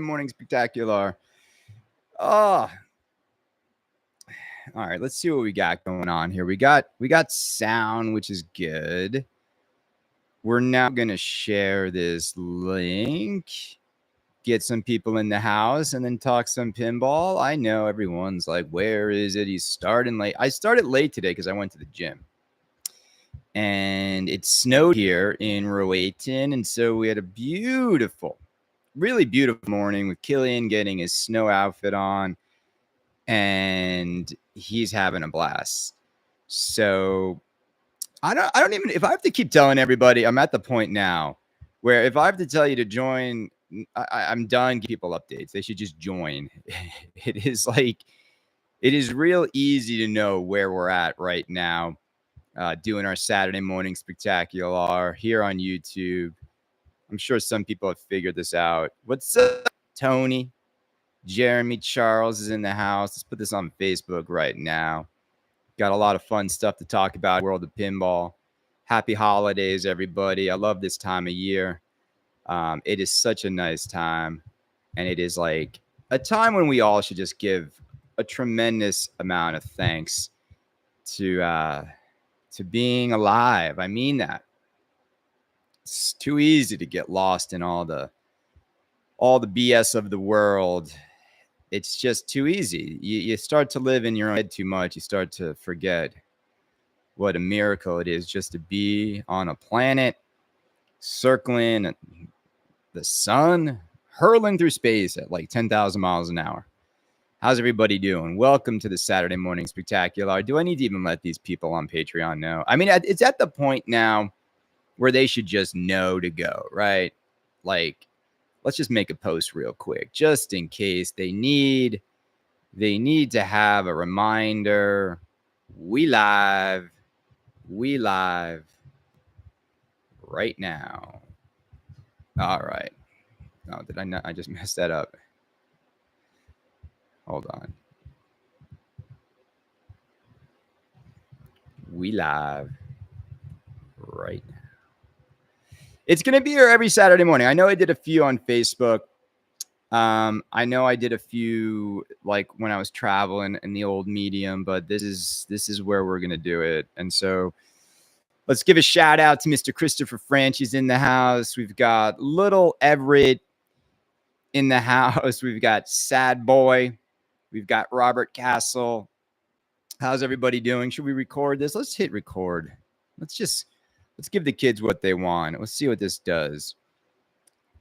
Morning Spectacular. Oh, all right. Let's see what we got going on here. We got sound, which is good. We're now gonna share this link, get some people in the house, and then talk some pinball. I know everyone's like, "Where is it?" He's starting late. I started late today because I went to the gym, and it snowed here in Rowayton, and so we had a beautiful, really beautiful morning with Killian getting his snow outfit on, and he's having a blast. So I don't even, if I have to keep telling everybody, I'm at the point now where if I have to tell you to join, I'm done giving people updates. They should just join. It is real easy to know where we're at right now, doing our Saturday morning spectacular here on YouTube. I'm sure some people have figured this out. What's up, Tony? Jeremy Charles is in the house. Let's put this on Facebook right now. Got a lot of fun stuff to talk about. World of Pinball. Happy holidays, everybody. I love this time of year. It is such a nice time. And it is like a time when we all should just give a tremendous amount of thanks to being alive. I mean that. It's too easy to get lost in all the BS of the world. It's just too easy. You start to live in your own head too much. You start to forget what a miracle it is just to be on a planet, circling the sun, hurling through space at like 10,000 miles an hour. How's everybody doing? Welcome to the Saturday Morning Spectacular. Do I need to even let these people on Patreon know? I mean, it's at the point now where they should just know to go, right? Like, let's just make a post real quick, just in case they need to have a reminder. We live right now. All right. Oh, did I not? I just messed that up. Hold on. We live right now. It's going to be here every Saturday morning. I know I did a few on Facebook. I know I did a few like when I was traveling in the old medium, but this is where we're going to do it. And so let's give a shout out to Mr. Christopher French. He's in the house. We've got Little Everett in the house. We've got Sad Boy. We've got Robert Castle. How's everybody doing? Should we record this? Let's hit record. Let's give the kids what they want. Let's see what this does.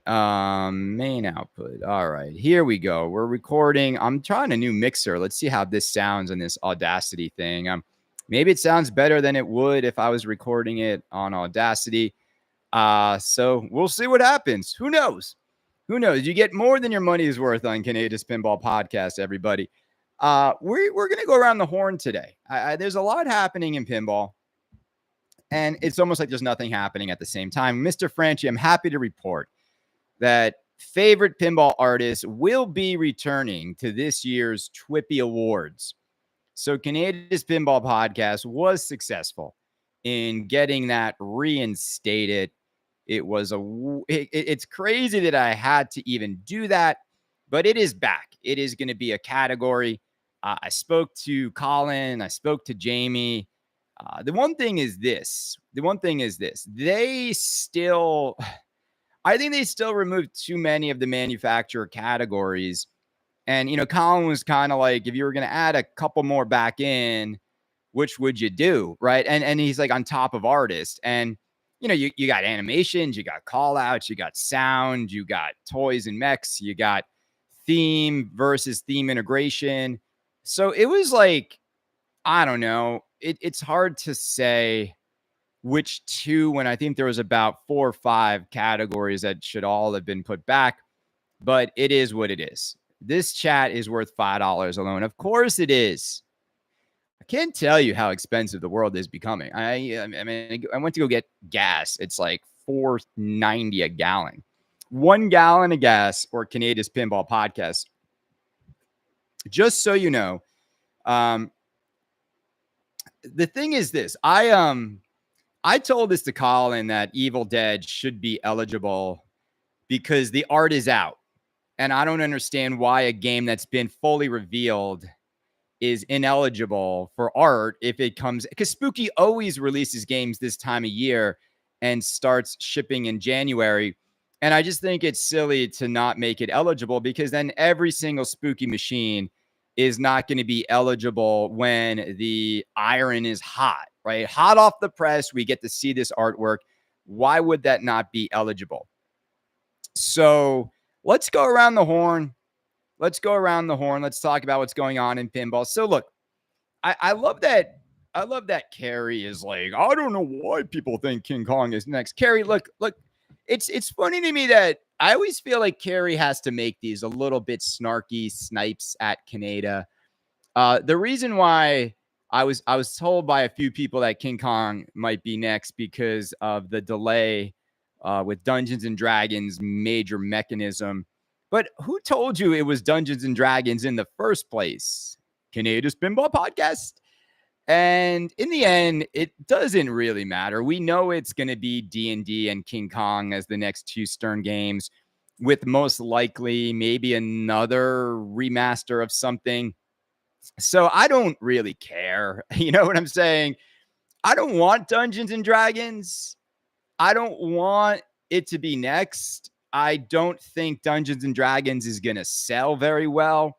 Main output. All right, here we go. We're recording. I'm trying a new mixer. Let's see how this sounds on this Audacity thing. Maybe it sounds better than it would if I was recording it on Audacity. So we'll see what happens. Who knows? You get more than your money's worth on Canada's Pinball Podcast, everybody. We're gonna go around the horn today. There's a lot happening in pinball, and it's almost like there's nothing happening at the same time. Mr. Franchi, I'm happy to report that favorite pinball artist will be returning to this year's TWIPY Awards. So Canada's Pinball Podcast was successful in getting that reinstated. It's crazy that I had to even do that, but it is back. It is going to be a category. I spoke to Colin. I spoke to Jamie. The one thing is this. I think they still removed too many of the manufacturer categories. And, Colin was kind of like, if you were going to add a couple more back in, which would you do? Right. And he's like on top of artists. And, you got animations, you got call outs, you got sound, you got toys and mechs, you got theme versus theme integration. So it was like, I don't know. It's hard to say which two, when I think there was about 4 or 5 categories that should all have been put back, but it is what it is. This chat is worth $5 alone. Of course it is. I can't tell you how expensive the world is becoming. I mean, I went to go get gas. It's like $4.90 a gallon. 1 gallon of gas or Canada's Pinball Podcast. Just so you know, the thing is this. I told this to Colin that Evil Dead should be eligible because the art is out. And I don't understand why a game that's been fully revealed is ineligible for art if it comes, because Spooky always releases games this time of year and starts shipping in January. And I just think it's silly to not make it eligible, because then every single Spooky machine is not going to be eligible when the iron is hot, right? Hot off the press, we get to see this artwork. Why would that not be eligible? So let's go around the horn. Let's go around the horn. Let's talk about what's going on in pinball. So look, I love that. I love that Carrie is like, I don't know why people think King Kong is next. Carrie, look. It's funny to me that I always feel like Carrie has to make these a little bit snarky snipes at Canada. The reason why I was told by a few people that King Kong might be next because of the delay with Dungeons and Dragons major mechanism. But who told you it was Dungeons and Dragons in the first place? Canada's Pinball Podcast. And in the end, it doesn't really matter. We know it's going to be D&D and King Kong as the next two Stern games, with most likely maybe another remaster of something. So I don't really care. You know what I'm saying? I don't want Dungeons and Dragons. I don't want it to be next. I don't think Dungeons and Dragons is going to sell very well.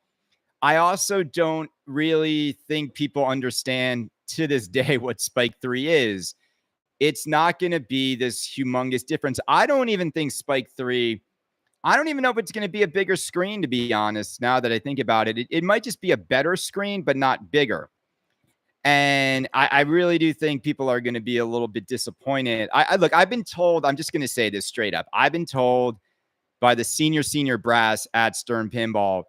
I also don't really think people understand to this day what Spike 3 is. It's not going to be this humongous difference. I don't even think Spike 3, I don't even know if it's going to be a bigger screen, to be honest, now that I think about it. It might just be a better screen, but not bigger. And I really do think people are going to be a little bit disappointed. Look, I've been told, I'm just going to say this straight up. I've been told by the senior brass at Stern Pinball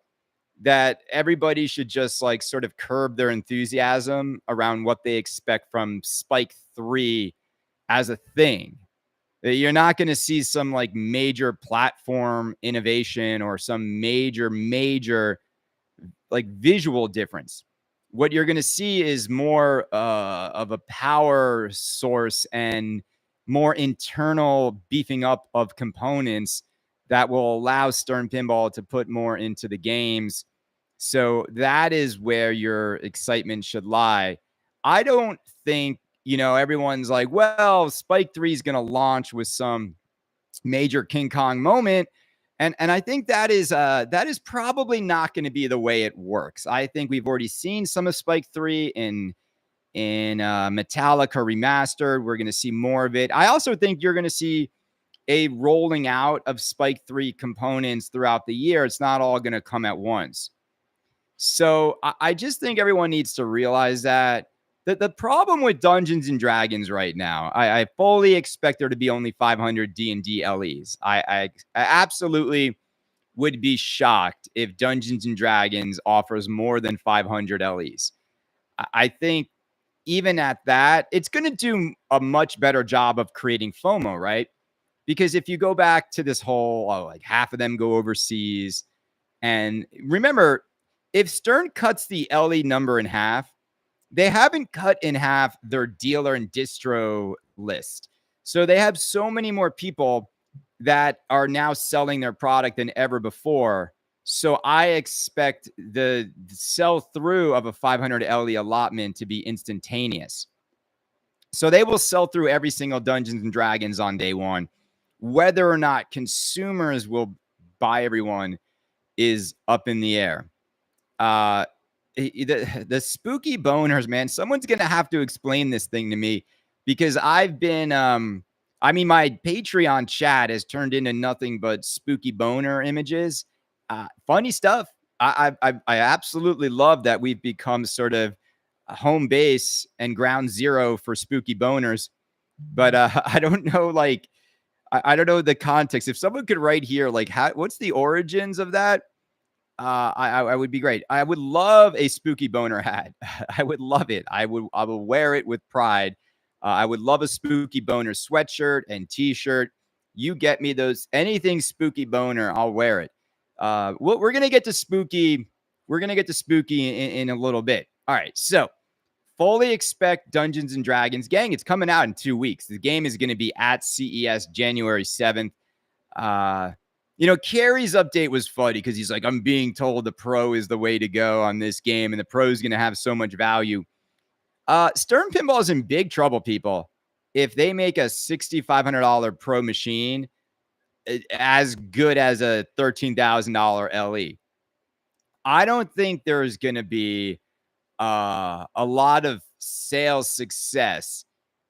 that everybody should just like sort of curb their enthusiasm around what they expect from Spike 3 as a thing. You're not going to see some like major platform innovation or some major like visual difference. What you're going to see is more of a power source and more internal beefing up of components that will allow Stern Pinball to put more into the games. So that is where your excitement should lie. I don't think, everyone's like, well, Spike 3 is going to launch with some major King Kong moment. And I think that is probably not going to be the way it works. I think we've already seen some of Spike 3 in Metallica Remastered. We're going to see more of it. I also think you're going to see a rolling out of Spike 3 components throughout the year. It's not all going to come at once. So I just think everyone needs to realize that the problem with Dungeons and Dragons right now, I fully expect there to be only 500 D&D LEs. I absolutely would be shocked if Dungeons and Dragons offers more than 500 LEs. I think even at that, it's going to do a much better job of creating FOMO, right? Because if you go back to this whole, like half of them go overseas. And remember, if Stern cuts the LE number in half, they haven't cut in half their dealer and distro list. So they have so many more people that are now selling their product than ever before. So I expect the sell through of a 500 LE allotment to be instantaneous. So they will sell through every single Dungeons and Dragons on day one. Whether or not consumers will buy everyone is up in the air. The spooky boners, man, someone's going to have to explain this thing to me, because I've been, my Patreon chat has turned into nothing but spooky boner images. Funny stuff. I absolutely love that we've become sort of a home base and ground zero for spooky boners. But I don't know, like, I don't know the context. If someone could write here, like, what's the origins of that? I would be great. I would love a spooky boner hat. I would love it. I will wear it with pride. I would love a spooky boner sweatshirt and t-shirt. You get me those, anything spooky boner, I'll wear it. We're going to get to spooky. We're going to get to spooky in a little bit. All right. So fully expect Dungeons and Dragons. Gang, it's coming out in 2 weeks. The game is going to be at CES January 7th. Carey's update was funny because he's like, I'm being told the pro is the way to go on this game, and the pro is going to have so much value. Stern Pinball is in big trouble, people. If they make a $6,500 pro machine as good as a $13,000 LE, I don't think there's going to be a lot of sales success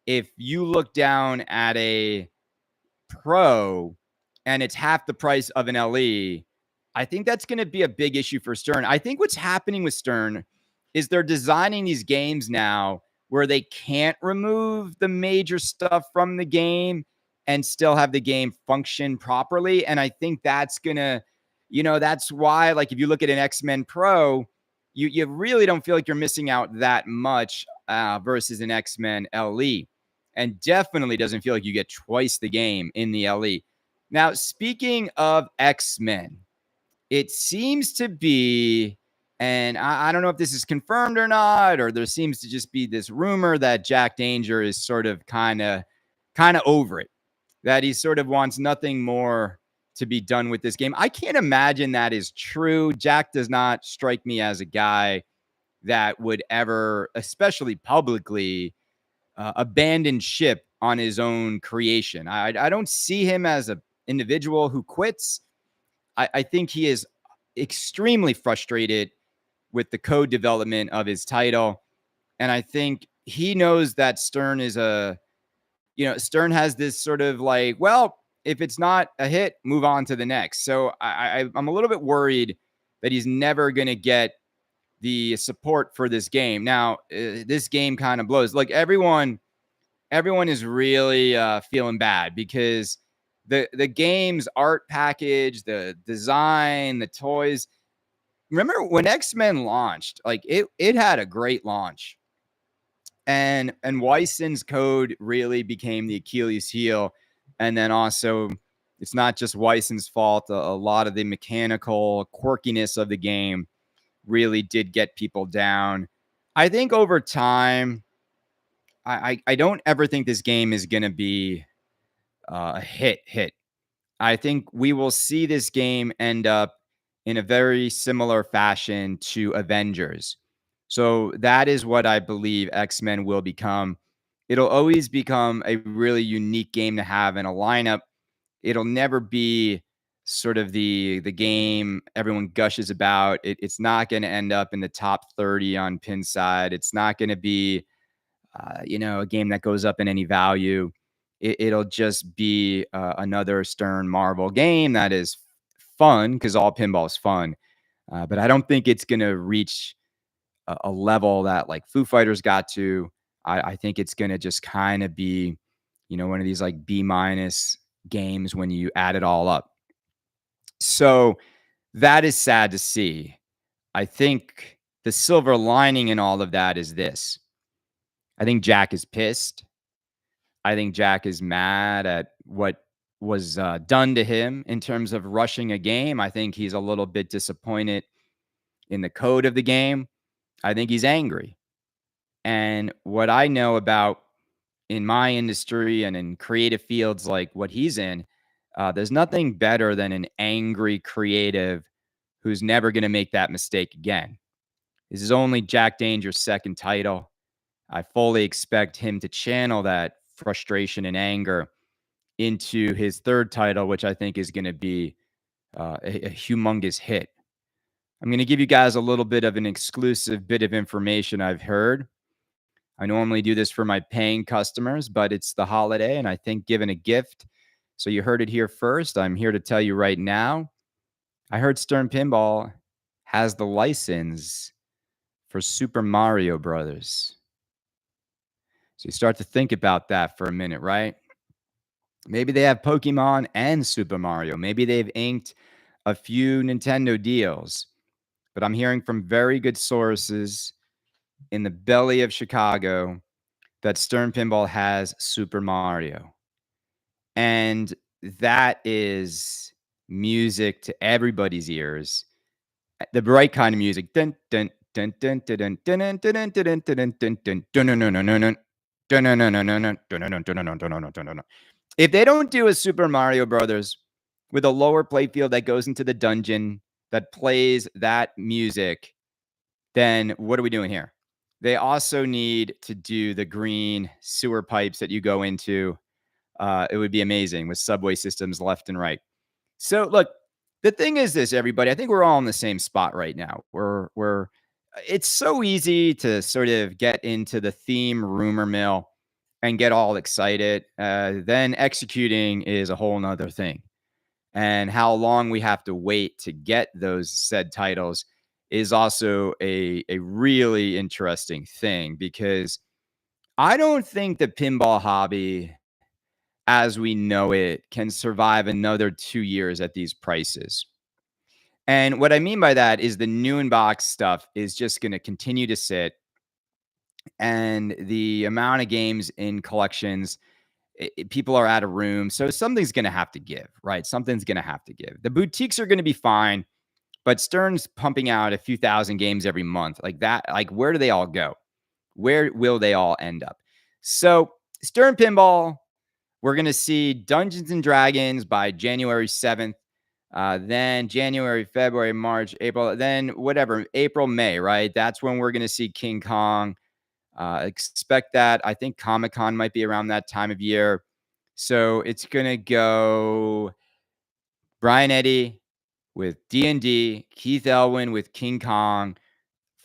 if you look down at a pro and it's half the price of an LE. I think that's going to be a big issue for Stern. I think what's happening with Stern is they're designing these games now where they can't remove the major stuff from the game and still have the game function properly. And I think that's going to, that's why, like, if you look at an X-Men Pro, you really don't feel like you're missing out that much versus an X-Men LE. And definitely doesn't feel like you get twice the game in the LE. Now, speaking of X-Men, it seems to be, and I don't know if this is confirmed or not, or there seems to just be this rumor that Jack Danger is sort of kind of over it, that he sort of wants nothing more to be done with this game. I can't imagine that is true. Jack does not strike me as a guy that would ever, especially publicly, abandon ship on his own creation. I don't see him as an individual who quits. I think he is extremely frustrated with the code development of his title. And I think he knows that Stern is Stern has this sort of like, well, if it's not a hit, move on to the next. So I'm a little bit worried that he's never going to get the support for this game. Now, this game kind of blows. Like, everyone is really feeling bad because the game's art package, the design, the toys. Remember when X-Men launched? Like, it had a great launch, and Weisson's code really became the Achilles heel. And then also, it's not just Weisson's fault. A lot of the mechanical quirkiness of the game really did get people down. I think over time, I don't ever think this game is going to be a hit. I think we will see this game end up in a very similar fashion to Avengers. So that is what I believe X-Men will become. It'll always become a really unique game to have in a lineup. It'll never be sort of the game everyone gushes about. It's not going to end up in the top 30 on Pinside. It's not going to be a game that goes up in any value. It'll just be another Stern Marvel game that is fun because all pinball is fun. But I don't think it's going to reach a level that like Foo Fighters got to. I think it's going to just kind of be, one of these like B- games when you add it all up. So that is sad to see. I think the silver lining in all of that is this. I think Jack is pissed. I think Jack is mad at what was done to him in terms of rushing a game. I think he's a little bit disappointed in the code of the game. I think he's angry. And what I know about in my industry and in creative fields like what he's in, there's nothing better than an angry creative who's never going to make that mistake again. This is only Jack Danger's second title. I fully expect him to channel that frustration and anger into his third title, which I think is going to be a humongous hit. I'm going to give you guys a little bit of an exclusive bit of information I've heard. I normally do this for my paying customers, but it's the holiday, and I think giving a gift. So you heard it here first. I'm here to tell you right now. I heard Stern Pinball has the license for Super Mario Brothers. So you start to think about that for a minute, right? Maybe they have Pokemon and Super Mario. Maybe they've inked a few Nintendo deals. But I'm hearing from very good sources in the belly of Chicago that Stern Pinball has Super Mario. And that is music to everybody's ears. The right kind of music. Dun dun dun dun dun dun dun dun dun dun dun dun dun dun. If they don't do a Super Mario Brothers, with a lower playfield that goes into the dungeon that plays that music, then what are we doing here? They also need to do the green sewer pipes that you go into. It would be amazing with subway systems left and right. So look, the thing is this, everybody. I think we're all in the same spot right now. We're it's so easy to sort of get into the theme rumor mill and get all excited. Then executing is a whole nother thing. And how long we have to wait to get those said titles is also a really interesting thing, because I don't think the pinball hobby as we know it can survive another 2 years at these prices. And what I mean by that is the new in box stuff is just going to continue to sit, and the amount of games in collections, people are out of room. So something's going to have to give, right? Something's going to have to give. The boutiques are going to be fine, but Stern's pumping out a few thousand games every month. Like that, like where do they all go? Where will they all end up? So Stern Pinball, we're going to see Dungeons and Dragons by January 7th. Then January, February, March, April, then whatever, April, May, right? That's when we're going to see King Kong. Expect that. I think Comic-Con might be around that time of year. So it's going to go Brian Eddy with D&D, Keith Elwin with King Kong.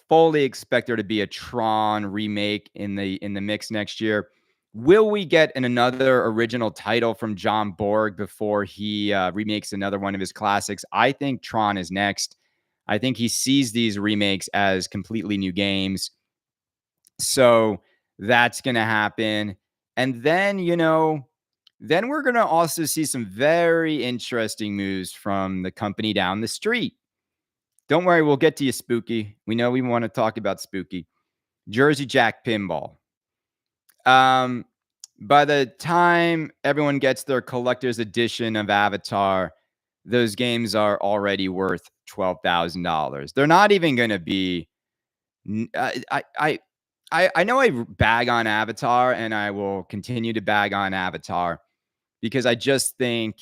Fully expect there to be a Tron remake in the mix next year. Will we get another original title from John Borg before he remakes another one of his classics? I think Tron is next. I think he sees these remakes as completely new games. So that's going to happen. And then, then we're going to also see some very interesting moves from the company down the street. Don't worry, we'll get to you, Spooky. We know we want to talk about Spooky. Jersey Jack Pinball. By the time everyone gets their collector's edition of Avatar, those games are already worth $12,000. They're not even going to be. I know I bag on Avatar, and I will continue to bag on Avatar because I just think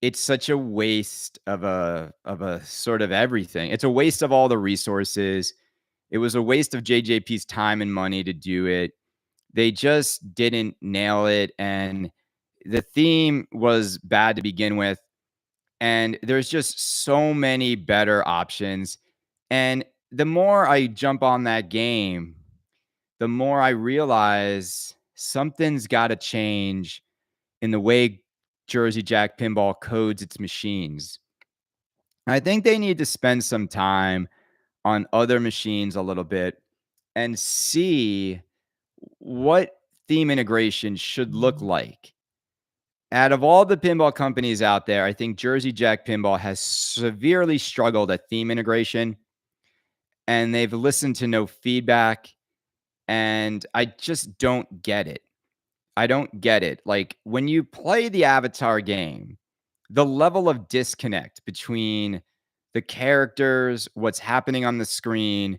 it's such a waste of a sort of everything. It's a waste of all the resources. It was a waste of JJP's time and money to do it. They just didn't nail it, and the theme was bad to begin with. And there's just so many better options. And the more I jump on that game, the more I realize something's got to change in the way Jersey Jack Pinball codes its machines. I think they need to spend some time on other machines a little bit and see what theme integration should look like. Out of all the pinball companies out there, I think Jersey Jack Pinball has severely struggled at theme integration, and they've listened to no feedback, and I just don't get it. I don't get it. Like, when you play the Avatar game, the level of disconnect between the characters, what's happening on the screen,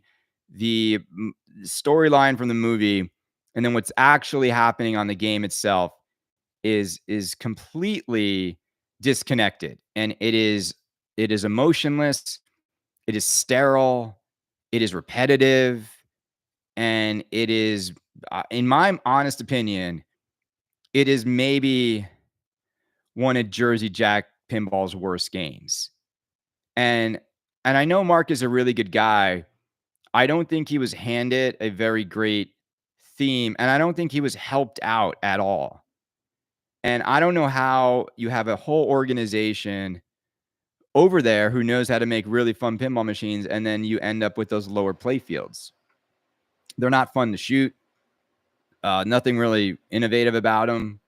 the storyline from the movie, and then what's actually happening on the game itself is completely disconnected. And it is emotionless, it is sterile, it is repetitive, and it is, in my honest opinion, it is maybe one of Jersey Jack Pinball's worst games. And I know Mark is a really good guy. I don't think he was handed a very great theme, and I don't think he was helped out at all. And I don't know how you have a whole organization over there who knows how to make really fun pinball machines, and then you end up with those lower play fields. They're not fun to shoot. Nothing really innovative about them.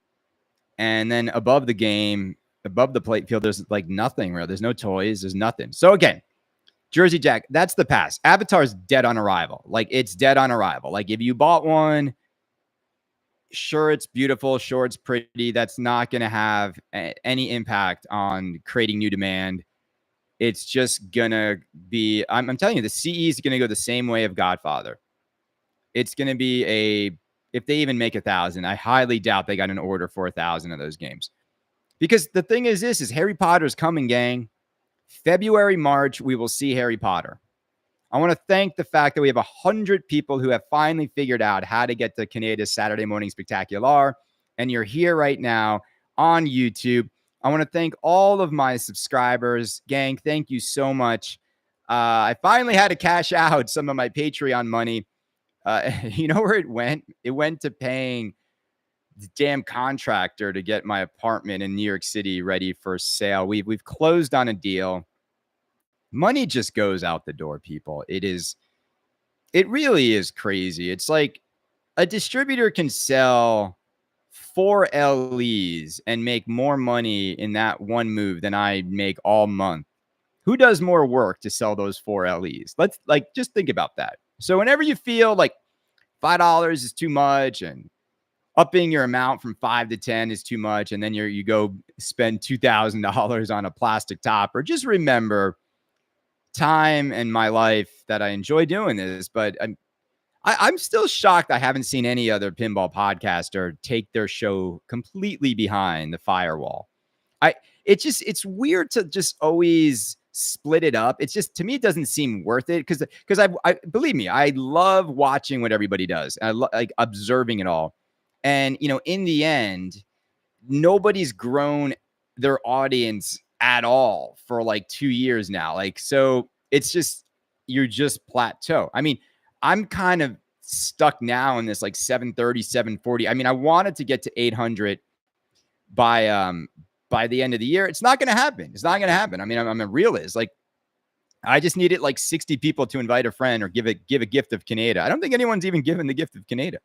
And then above the game, above the plate field, there's like nothing real. There's no toys. There's nothing. So again, Jersey Jack, that's the past. Avatar's dead on arrival. Like, it's dead on arrival. Like, if you bought one, sure, it's beautiful. Sure, it's pretty. That's not going to have any impact on creating new demand. It's just going to be, I'm telling you, the CE is going to go the same way of Godfather. It's going to be if they even make 1,000, I highly doubt they got an order for 1,000 of those games. Because the thing is this is Harry Potter's coming, gang. February, March, we will see Harry Potter. I want to thank the fact that we have 100 people who have finally figured out how to get to Canada's Saturday Morning Spectacular. And you're here right now on YouTube. I want to thank all of my subscribers. Gang, thank you so much. I finally had to cash out some of my Patreon money. You know where it went? It went to paying the damn contractor to get my apartment in New York City ready for sale. We've closed on a deal. Money just goes out the door, people. It really is crazy. It's like a distributor can sell 4 LEs and make more money in that one move than I make all month. Who does more work to sell those 4 LEs? Let's just think about that. So whenever you feel like $5 is too much and upping your amount from 5 to 10 is too much, and then you go spend $2,000 on a plastic top, or just remember time in my life that I enjoy doing this, but I'm still shocked I haven't seen any other pinball podcaster take their show completely behind the firewall. It's weird to just always split it up. It's just, to me, it doesn't seem worth it because I believe me, I love watching what everybody does. I like observing it all. And, in the end, nobody's grown their audience at all for like 2 years now. So it's just, you're just plateau. I mean, I'm kind of stuck now in this like 730, 740. I mean, I wanted to get to 800 by the end of the year. It's not going to happen. It's not going to happen. I mean, I'm a realist. Like, I just needed like 60 people to invite a friend or give a gift of Canada. I don't think anyone's even given the gift of Canada.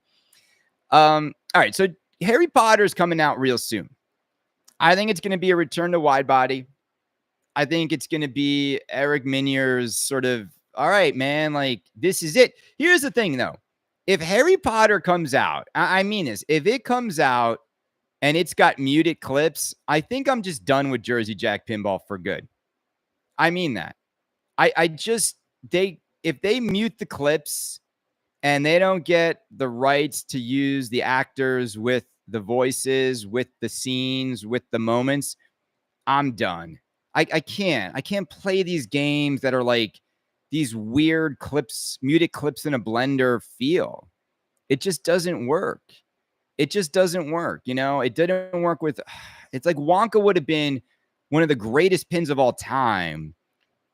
All right. So Harry Potter's coming out real soon. I think it's going to be a return to wide body. I think it's going to be Eric Minier's sort of, all right, man, like this is it. Here's the thing though. If Harry Potter comes out, I mean this, if it comes out and it's got muted clips, I think I'm just done with Jersey Jack Pinball for good. I mean that. If they mute the clips and they don't get the rights to use the actors with the voices, with the scenes, with the moments, I'm done. I can't play these games that are like these weird clips, muted clips in a blender feel. It just doesn't work. It just doesn't work. It didn't work with, it's like Wonka would have been one of the greatest pins of all time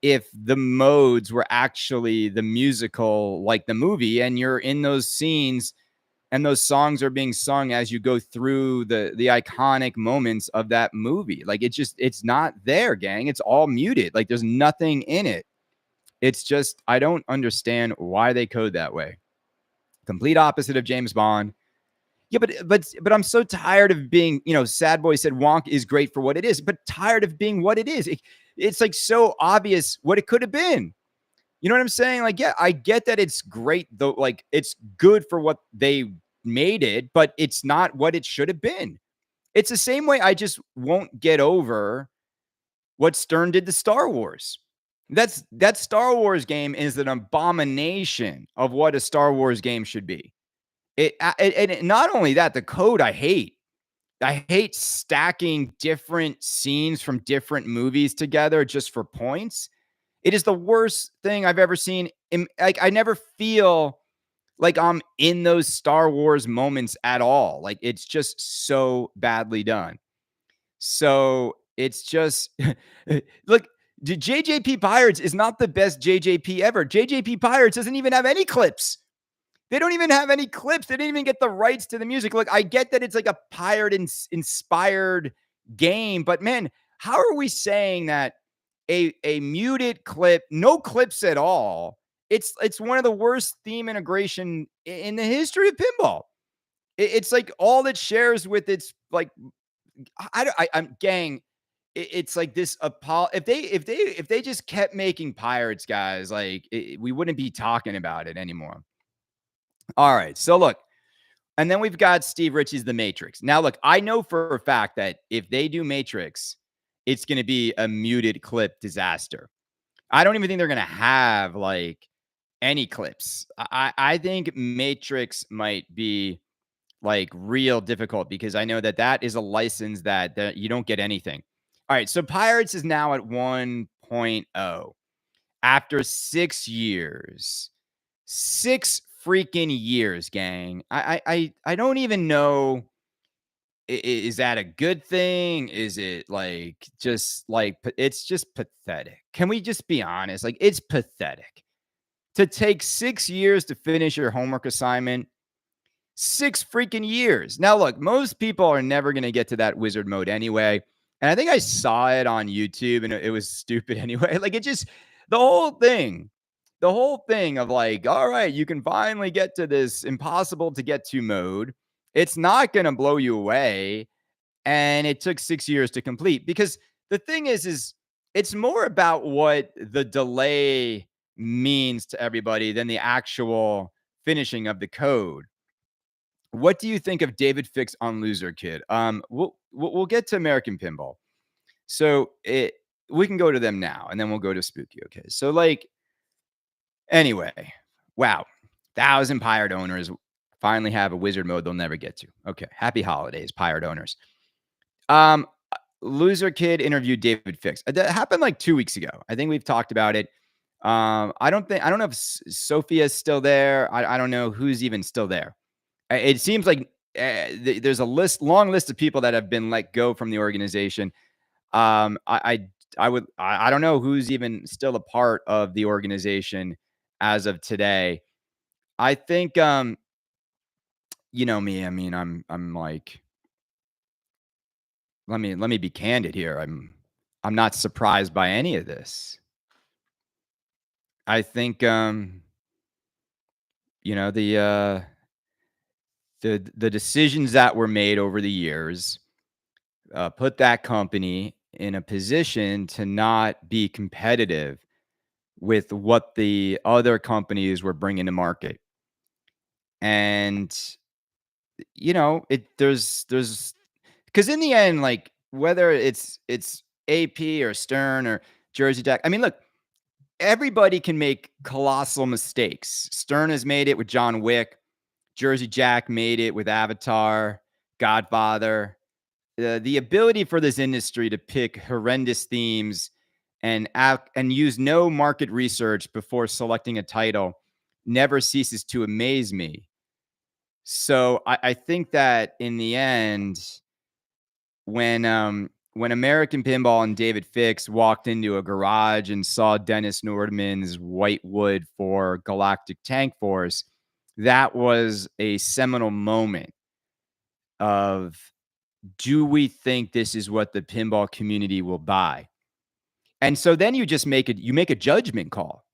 if the modes were actually the musical, like the movie, and you're in those scenes and those songs are being sung as you go through the iconic moments of that movie. Like it's not there, gang. It's all muted. Like there's nothing in it. It's just, I don't understand why they code that way. Complete opposite of James Bond. Yeah, but I'm so tired of being, Sad Boy said Wonk is great for what it is, but tired of being what it is. It's like so obvious what it could have been. You know what I'm saying? Like, yeah, I get that it's great though. Like, it's good for what they made it, but it's not what it should have been. It's the same way I just won't get over what Stern did to Star Wars. That Star Wars game is an abomination of what a Star Wars game should be. And not only that, the code I hate. I hate stacking different scenes from different movies together just for points. It is the worst thing I've ever seen. Like, I never feel like I'm in those Star Wars moments at all. Like, it's just so badly done. So it's just look, JJP Pirates is not the best JJP ever. JJP Pirates doesn't even have any clips. They don't even have any clips. They didn't even get the rights to the music. Look, I get that it's like a pirate inspired game, but man, how are we saying that a muted clip, no clips at all? It's one of the worst theme integration in the history of pinball. It's like all it shares with its like I'm gang. It's like this if they just kept making pirates, guys, like we wouldn't be talking about it anymore. All right. So look, and then we've got Steve Ritchie's The Matrix. Now, look, I know for a fact that if they do Matrix, it's going to be a muted clip disaster. I don't even think they're going to have like any clips. I think Matrix might be like real difficult because I know that that is a license that you don't get anything. All right, so Pirates is now at 1.0 after 6 years. 6 freaking years, gang. I don't even know, is that a good thing? Is it like just like it's just pathetic. Can we just be honest? Like it's pathetic to take 6 years to finish your homework assignment. 6 freaking years. Now, look, most people are never going to get to that wizard mode anyway. And I think I saw it on YouTube and it was stupid anyway. Like it just, the whole thing, the whole thing of like, all right, you can finally get to this impossible to get to mode. It's not going to blow you away. And it took 6 years to complete because the thing is it's more about what the delay means to everybody than the actual finishing of the code. What do you think of David Fix on Loser Kid? We'll get to American Pinball. So we can go to them now, and then we'll go to Spooky. Okay. So like, anyway, wow, 1,000 Pirate owners finally have a wizard mode they'll never get to. Okay, happy holidays, Pirate owners. Loser Kid interviewed David Fix. That happened like 2 weeks ago. I think we've talked about it. I don't know if Sophia's still there. I don't know who's even still there. It seems like there's a long list of people that have been let go from the organization. I don't know who's even still a part of the organization as of today. I think, you know me. I mean, I'm like, let me be candid here. I'm not surprised by any of this. I think, you know, the decisions that were made over the years put that company in a position to not be competitive with what the other companies were bringing to market. And you know, there's because in the end, like whether it's AP or Stern or Jersey Jack, I mean, look, everybody can make colossal mistakes. Stern has made it with John Wick. Jersey Jack made it with Avatar, Godfather. The ability for this industry to pick horrendous themes and use no market research before selecting a title never ceases to amaze me. So I think that in the end, when American Pinball and David Fix walked into a garage and saw Dennis Nordman's white wood for Galactic Tank Force, that was a seminal moment of, do we think this is what the pinball community will buy? And so then you just make a judgment call.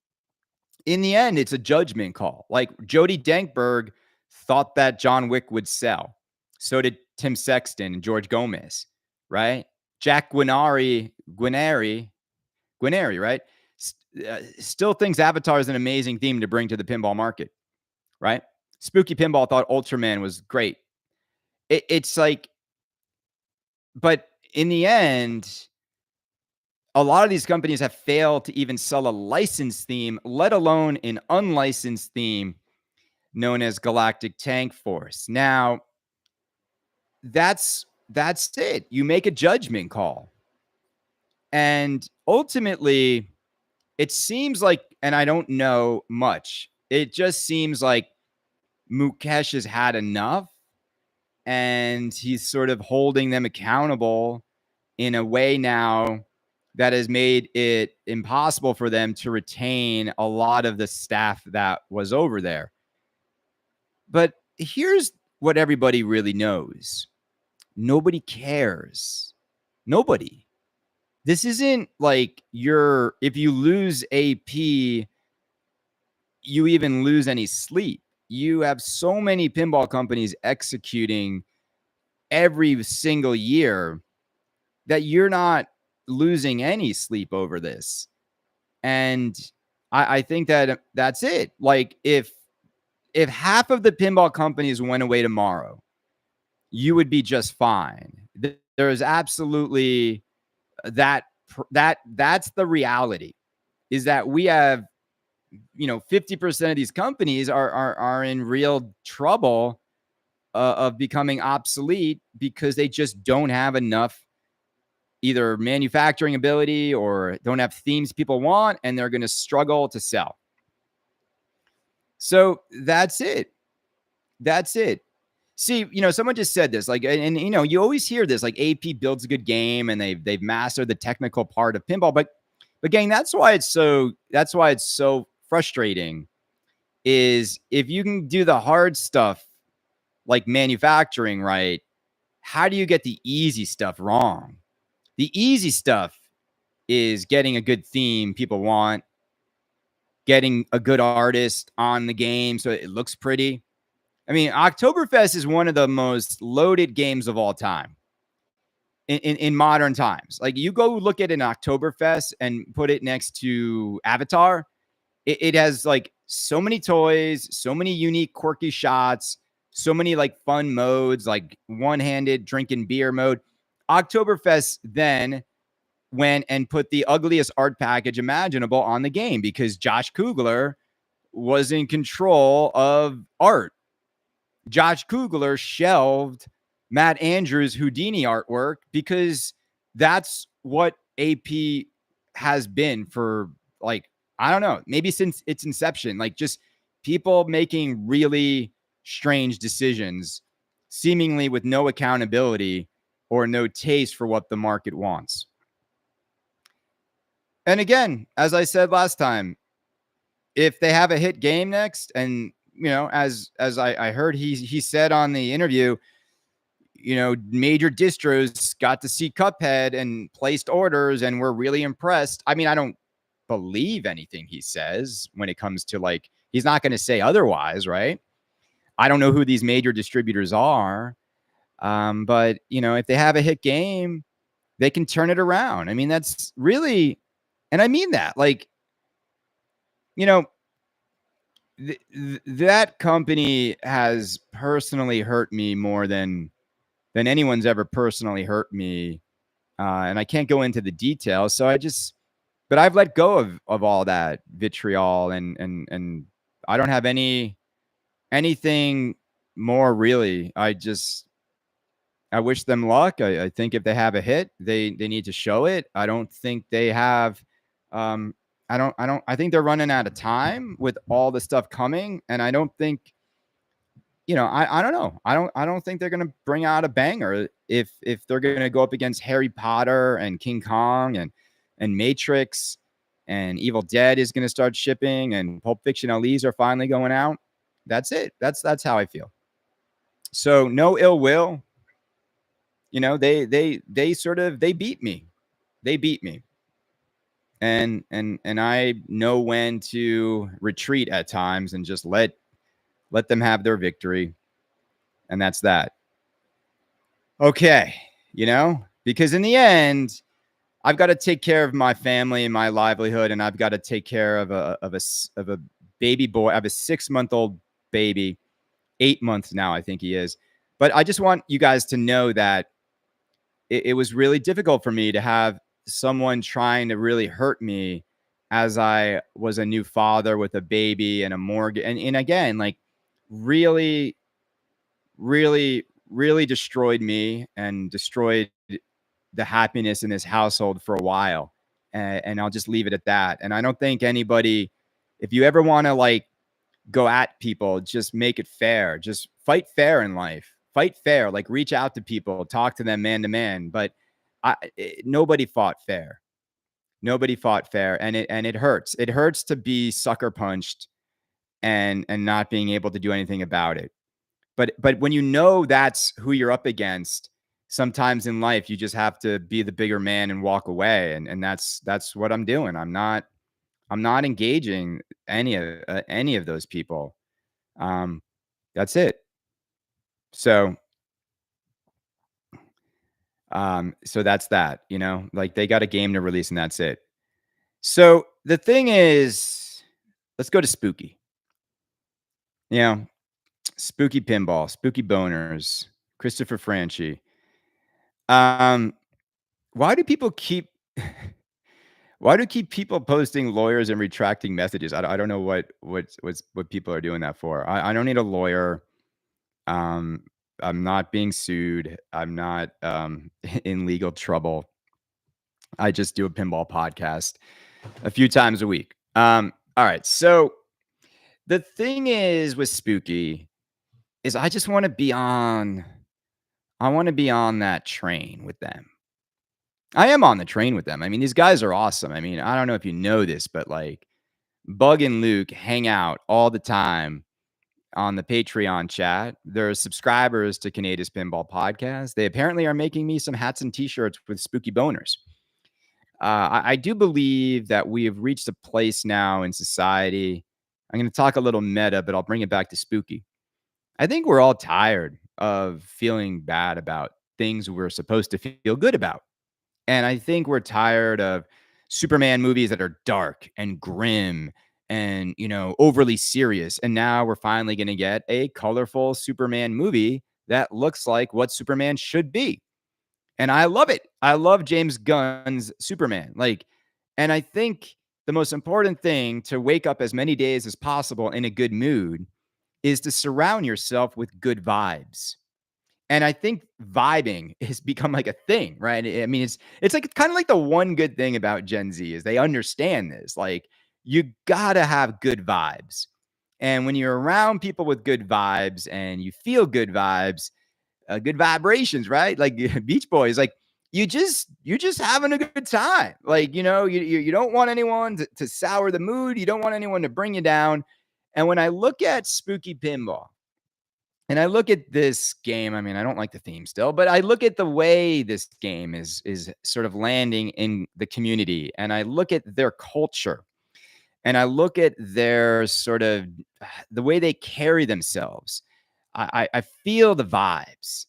In the end, it's a judgment call. Like Jody Dankberg thought that John Wick would sell. So did Tim Sexton and George Gomez, right? Jack Guarnieri, right? Still thinks Avatar is an amazing theme to bring to the pinball market, right? Spooky Pinball thought Ultraman was great. It's like, but in the end, a lot of these companies have failed to even sell a licensed theme, let alone an unlicensed theme known as Galactic Tank Force. Now, that's it. You make a judgment call. And ultimately, it seems like, and I don't know much, it just seems like Mukesh has had enough and he's sort of holding them accountable in a way now that has made it impossible for them to retain a lot of the staff that was over there. But here's what everybody really knows. Nobody cares. Nobody. This isn't like if you lose AP, you even lose any sleep. You have so many pinball companies executing every single year that you're not losing any sleep over this. And I think that that's it. Like if half of the pinball companies went away tomorrow, you would be just fine. There is absolutely that's the reality, is that we have, 50% of these companies are in real trouble of becoming obsolete because they just don't have enough either manufacturing ability or don't have themes people want, and they're going to struggle to sell. So that's it. That's it. See, someone just said this, like, and you always hear this, like AP builds a good game and they've mastered the technical part of pinball, but gang, that's why it's so frustrating. Is if you can do the hard stuff like manufacturing right, how do you get the easy stuff wrong? The easy stuff is getting a good theme people want, getting a good artist on the game so it looks pretty. I mean, Oktoberfest is one of the most loaded games of all time in modern times. Like, you go look at an Oktoberfest and put it next to Avatar, it has like so many toys, so many unique, quirky shots, so many like fun modes, like one-handed drinking beer mode. Oktoberfest then went and put the ugliest art package imaginable on the game because Josh Kugler was in control of art. Josh Kugler shelved Matt Andrews' Houdini artwork because that's what AP has been for, like, I don't know, maybe since its inception, like just people making really strange decisions, seemingly with no accountability or no taste for what the market wants. And again, as I said last time, if they have a hit game next, and as I heard he said on the interview, major distros got to see Cuphead and placed orders and were really impressed. I mean, I don't believe anything he says when it comes to, like, he's not going to say otherwise, right? I don't know who these major distributors are, but if they have a hit game, they can turn it around. I mean, that's really, and I mean that, like, that company has personally hurt me more than anyone's ever personally hurt me, and I can't go into the details. So but I've let go of all that vitriol, and I don't have anything more really. I wish them luck. I think if they have a hit, they need to show it. I don't think they have. I think they're running out of time with all the stuff coming, and I don't think. I don't know. I don't think they're gonna bring out a banger if they're gonna go up against Harry Potter and King Kong and Matrix, and Evil Dead is gonna start shipping, and Pulp Fiction LEs are finally going out. That's it. That's how I feel. So no ill will. They sort of they beat me. They beat me. And I know when to retreat at times and just let them have their victory. And that's that. Okay. Because in the end, I've got to take care of my family and my livelihood, and I've got to take care of a baby boy. I have a 6-month-old baby, 8 months now, I think he is. But I just want you guys to know that it was really difficult for me to have someone trying to really hurt me as I was a new father with a baby and a mortgage. And again, like, really, really, really destroyed me and destroyed the happiness in this household for a while. And I'll just leave it at that. And I don't think anybody, if you ever want to, like, go at people, just make it fair. Just fight fair in life. Fight fair. Like, reach out to people, talk to them man to man. But nobody fought fair. Nobody fought fair, and it hurts. It hurts to be sucker punched and not being able to do anything about it. But when that's who you're up against, sometimes in life you just have to be the bigger man and walk away, and that's what I'm doing. I'm not engaging any of those people. That's it. So that's that. Like, they got a game to release, and that's it. So the thing is, let's go to spooky. Spooky pinball, spooky boners, Christopher Franchi. Why do people keep people posting lawyers and retracting messages? I don't know what people are doing that for. I don't need a lawyer. I'm not being sued. I'm not in legal trouble. I just do a pinball podcast a few times a week. All right. So the thing is with Spooky is I just want to be on I want to be on that train with them. I am on the train with them. I mean, these guys are awesome. I mean, I don't know if you know this, but like Bug and Luke hang out all the time on the Patreon chat. They're subscribers to Canada's Pinball Podcast. They apparently are making me some hats and t-shirts with spooky boners. I do believe that we have reached a place now in society. I'm going to talk a little meta, but I'll bring it back to spooky. I think we're all tired of feeling bad about things we're supposed to feel good about. And I think we're tired of Superman movies that are dark and grim and, overly serious. And now we're finally going to get a colorful Superman movie that looks like what Superman should be. And I love it. I love James Gunn's Superman. And I think the most important thing to wake up as many days as possible in a good mood is to surround yourself with good vibes. And I think vibing has become like a thing, right? I mean, it's like kind of like the one good thing about Gen Z is they understand this. Like you gotta have good vibes. And when you're around people with good vibes and you feel good vibrations, right? Like Beach Boys, like you're just having a good time. Like, you don't want anyone to sour the mood. You don't want anyone to bring you down. And when I look at Spooky Pinball, and I look at this game, I mean, I don't like the theme still, but I look at the way this game is sort of landing in the community, and I look at their culture, and I look at their sort of the way they carry themselves. I feel the vibes,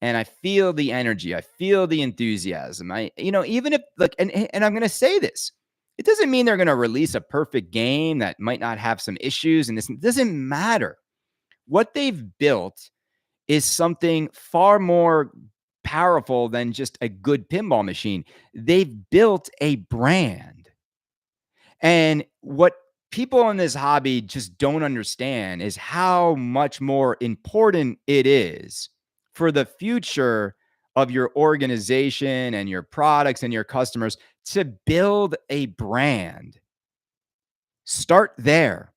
and I feel the energy. I feel the enthusiasm. Even if and I'm gonna say this, it doesn't mean they're gonna release a perfect game that might not have some issues, and this doesn't matter. What they've built is something far more powerful than just a good pinball machine. They've built a brand. And what people in this hobby just don't understand is how much more important it is for the future of your organization and your products and your customers to build a brand. Start there.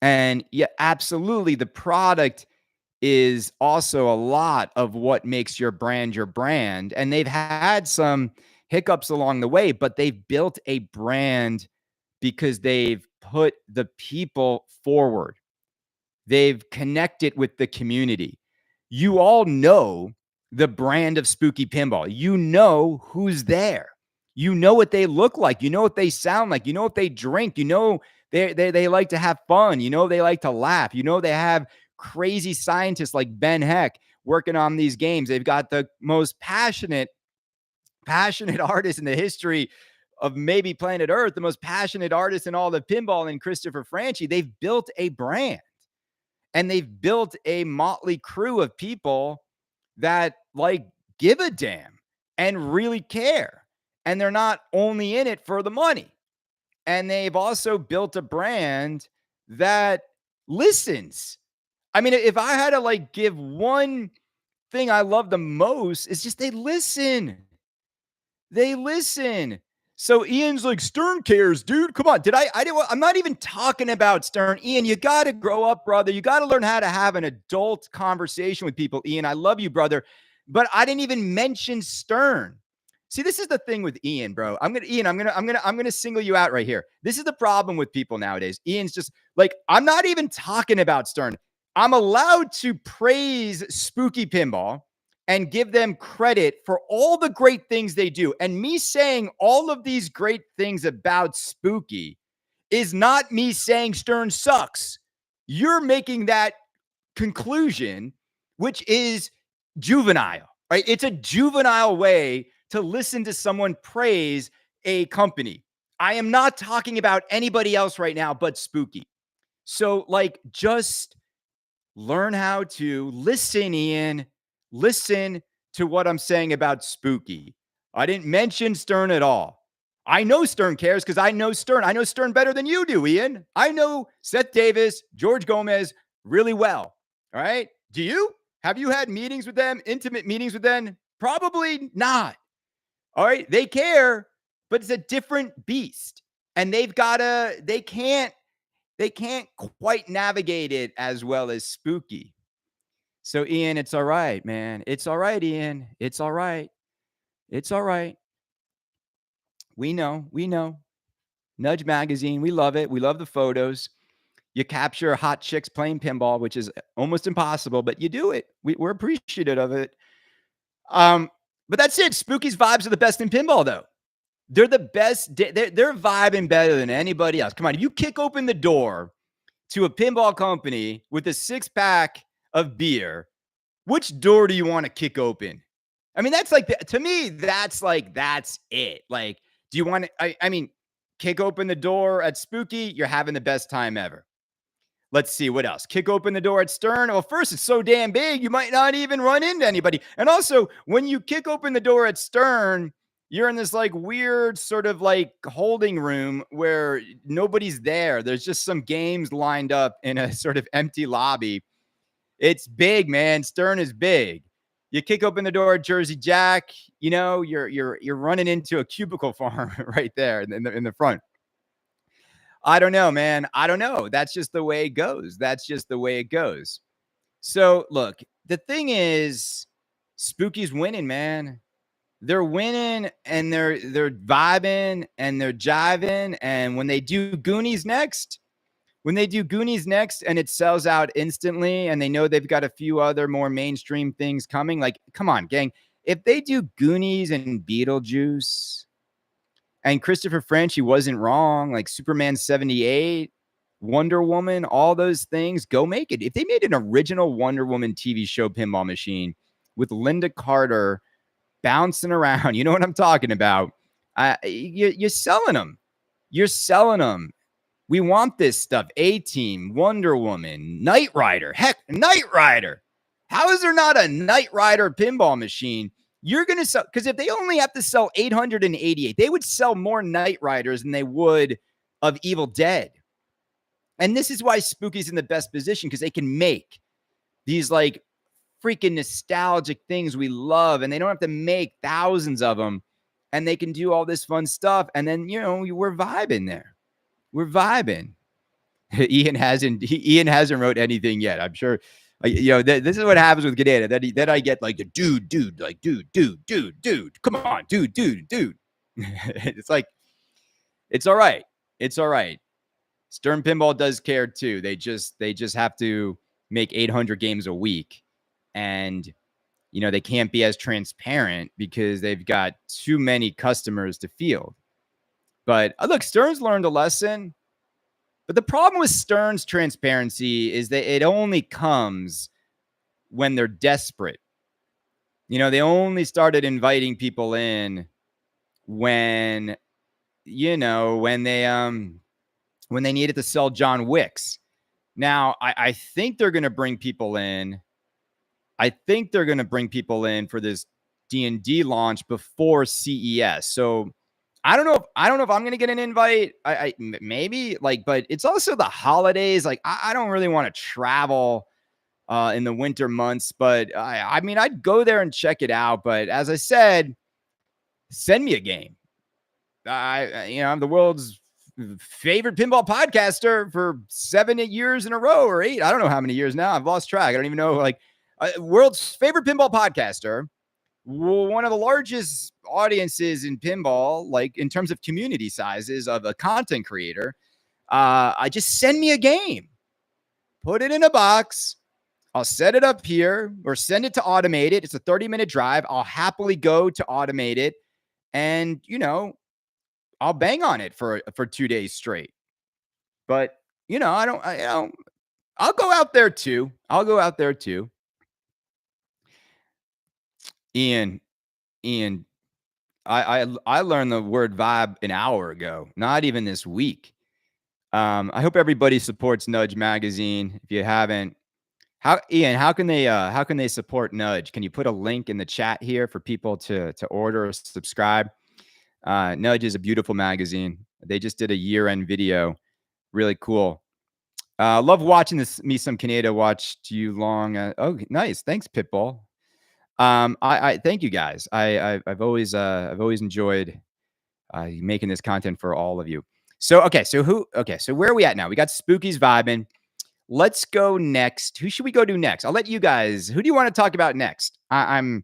And yeah, absolutely, the product is also a lot of what makes your brand your brand. And they've had some hiccups along the way, but they've built a brand because they've put the people forward. They've connected with the community. You all know the brand of Spooky Pinball. You know who's there. You know what they look like. You know what they sound like. You know what they drink. You know they like to have fun. You know they like to laugh. You know they have crazy scientists like Ben Heck working on these games. They've got the most passionate artist in the history of maybe planet Earth, the most passionate artist in all the pinball, and Christopher Franchi. They've built a brand, and they've built a motley crew of people that like give a damn and really care. And they're not only in it for the money. And they've also built a brand that listens. I mean, if I had to like give one thing I love the most, it's just they listen. They listen. So Ian's like, Stern cares, dude. Come on. I'm not even talking about Stern. Ian, you got to grow up, brother. You got to learn how to have an adult conversation with people. Ian, I love you, brother. But I didn't even mention Stern. See, this is the thing with Ian, bro. I'm gonna single you out right here. This is the problem with people nowadays. Ian's just like, I'm not even talking about Stern. I'm allowed to praise Spooky Pinball and give them credit for all the great things they do. And me saying all of these great things about Spooky is not me saying Stern sucks. You're making that conclusion, which is juvenile, right? It's a juvenile way to listen to someone praise a company. I am not talking about anybody else right now but Spooky. So, just learn how to listen, Ian. Listen to what I'm saying about Spooky. I didn't mention Stern at all. I know Stern cares because I know Stern. I know Stern better than you do, Ian. I know Seth Davis, George Gomez really well. All right. Do you? Have you had meetings with them, intimate meetings with them? Probably not. All right. They care, but it's a different beast. And they can't quite navigate it as well as Spooky. So, Ian, it's all right, man. It's all right, Ian. It's all right. It's all right. We know. We know. Nudge Magazine. We love it. We love the photos. You capture hot chicks playing pinball, which is almost impossible, but you do it. We're appreciative of it. But that's it. Spooky's vibes are the best in pinball, though. They're the best. They're vibing better than anybody else. Come on, if you kick open the door to a pinball company with a 6-pack of beer, which door do you want to kick open? I mean, that's like to me, that's it. Like, do you want to? I mean, kick open the door at Spooky, you're having the best time ever. Let's see what else. Kick open the door at Stern. Well, first, it's so damn big, you might not even run into anybody. And also, when you kick open the door at Stern, you're in this like weird sort of like holding room where nobody's there. There's just some games lined up in a sort of empty lobby. It's big, man. Stern is big. You kick open the door at Jersey Jack, you're running into a cubicle farm right there in the front. I don't know, man. I don't know. That's just the way it goes. That's just the way it goes. So, look, the thing is, Spooky's winning, man. They're winning and they're vibing and they're jiving. And when they do Goonies next, and it sells out instantly, and they know they've got a few other more mainstream things coming, like, come on, gang. If they do Goonies and Beetlejuice, and Christopher French, he wasn't wrong. Like Superman 78, Wonder Woman, all those things, go make it. If they made an original Wonder Woman TV show pinball machine with Linda Carter bouncing around, you know what I'm talking about? You're selling them. You're selling them. We want this stuff. A-Team, Wonder Woman, Knight Rider. Heck, Knight Rider. How is there not a Knight Rider pinball machine? You're going to sell, because if they only have to sell 888, they would sell more Knight Riders than they would of Evil Dead. And this is why Spooky's in the best position, because they can make these like freaking nostalgic things we love, and they don't have to make thousands of them, and they can do all this fun stuff. And then, we're vibing there. We're vibing. Ian hasn't wrote anything yet. I'm sure. This is what happens with Canada. Then I get like the dude, come on, dude. It's like, it's all right. It's all right. Stern Pinball does care too. They just have to make 800 games a week, and they can't be as transparent because they've got too many customers to field. But look, Stern's learned a lesson. But the problem with Stern's transparency is that it only comes when they're desperate. They only started inviting people in when they needed to sell John Wicks. Now, I think they're going to bring people in. I think they're going to bring people in for this D&D launch before CES. So I don't know if I'm going to get an invite. I maybe, but it's also the holidays. Like, I don't really want to travel in the winter months, but I mean, I'd go there and check it out. But as I said, send me a game. I'm the world's favorite pinball podcaster for 7 years in a row, or 8. I don't know how many years now. I've lost track. I don't even know. World's favorite pinball podcaster. One of the largest audiences in pinball, like in terms of community sizes of a content creator. I just send me a game, put it in a box. I'll set it up here or send it to Automate It. It's a 30-minute drive. I'll happily go to Automate It, and I'll bang on it for 2 days straight. But I'll go out there too. Ian, I learned the word vibe an hour ago, not even this week. I hope everybody supports Nudge Magazine. If you haven't, how can they support Nudge? Can you put a link in the chat here for people to order or subscribe? Nudge is a beautiful magazine. They just did a year-end video, really cool. Love watching this. Me some Canada. Watched you long. Oh, nice. Thanks, Pitbull. I thank you guys. I've always enjoyed making this content for all of you. So okay, so where are we at now? We got Spookies vibing. Let's go next. Who should we go to next? I'll let you guys. Who do you want to talk about next? I'm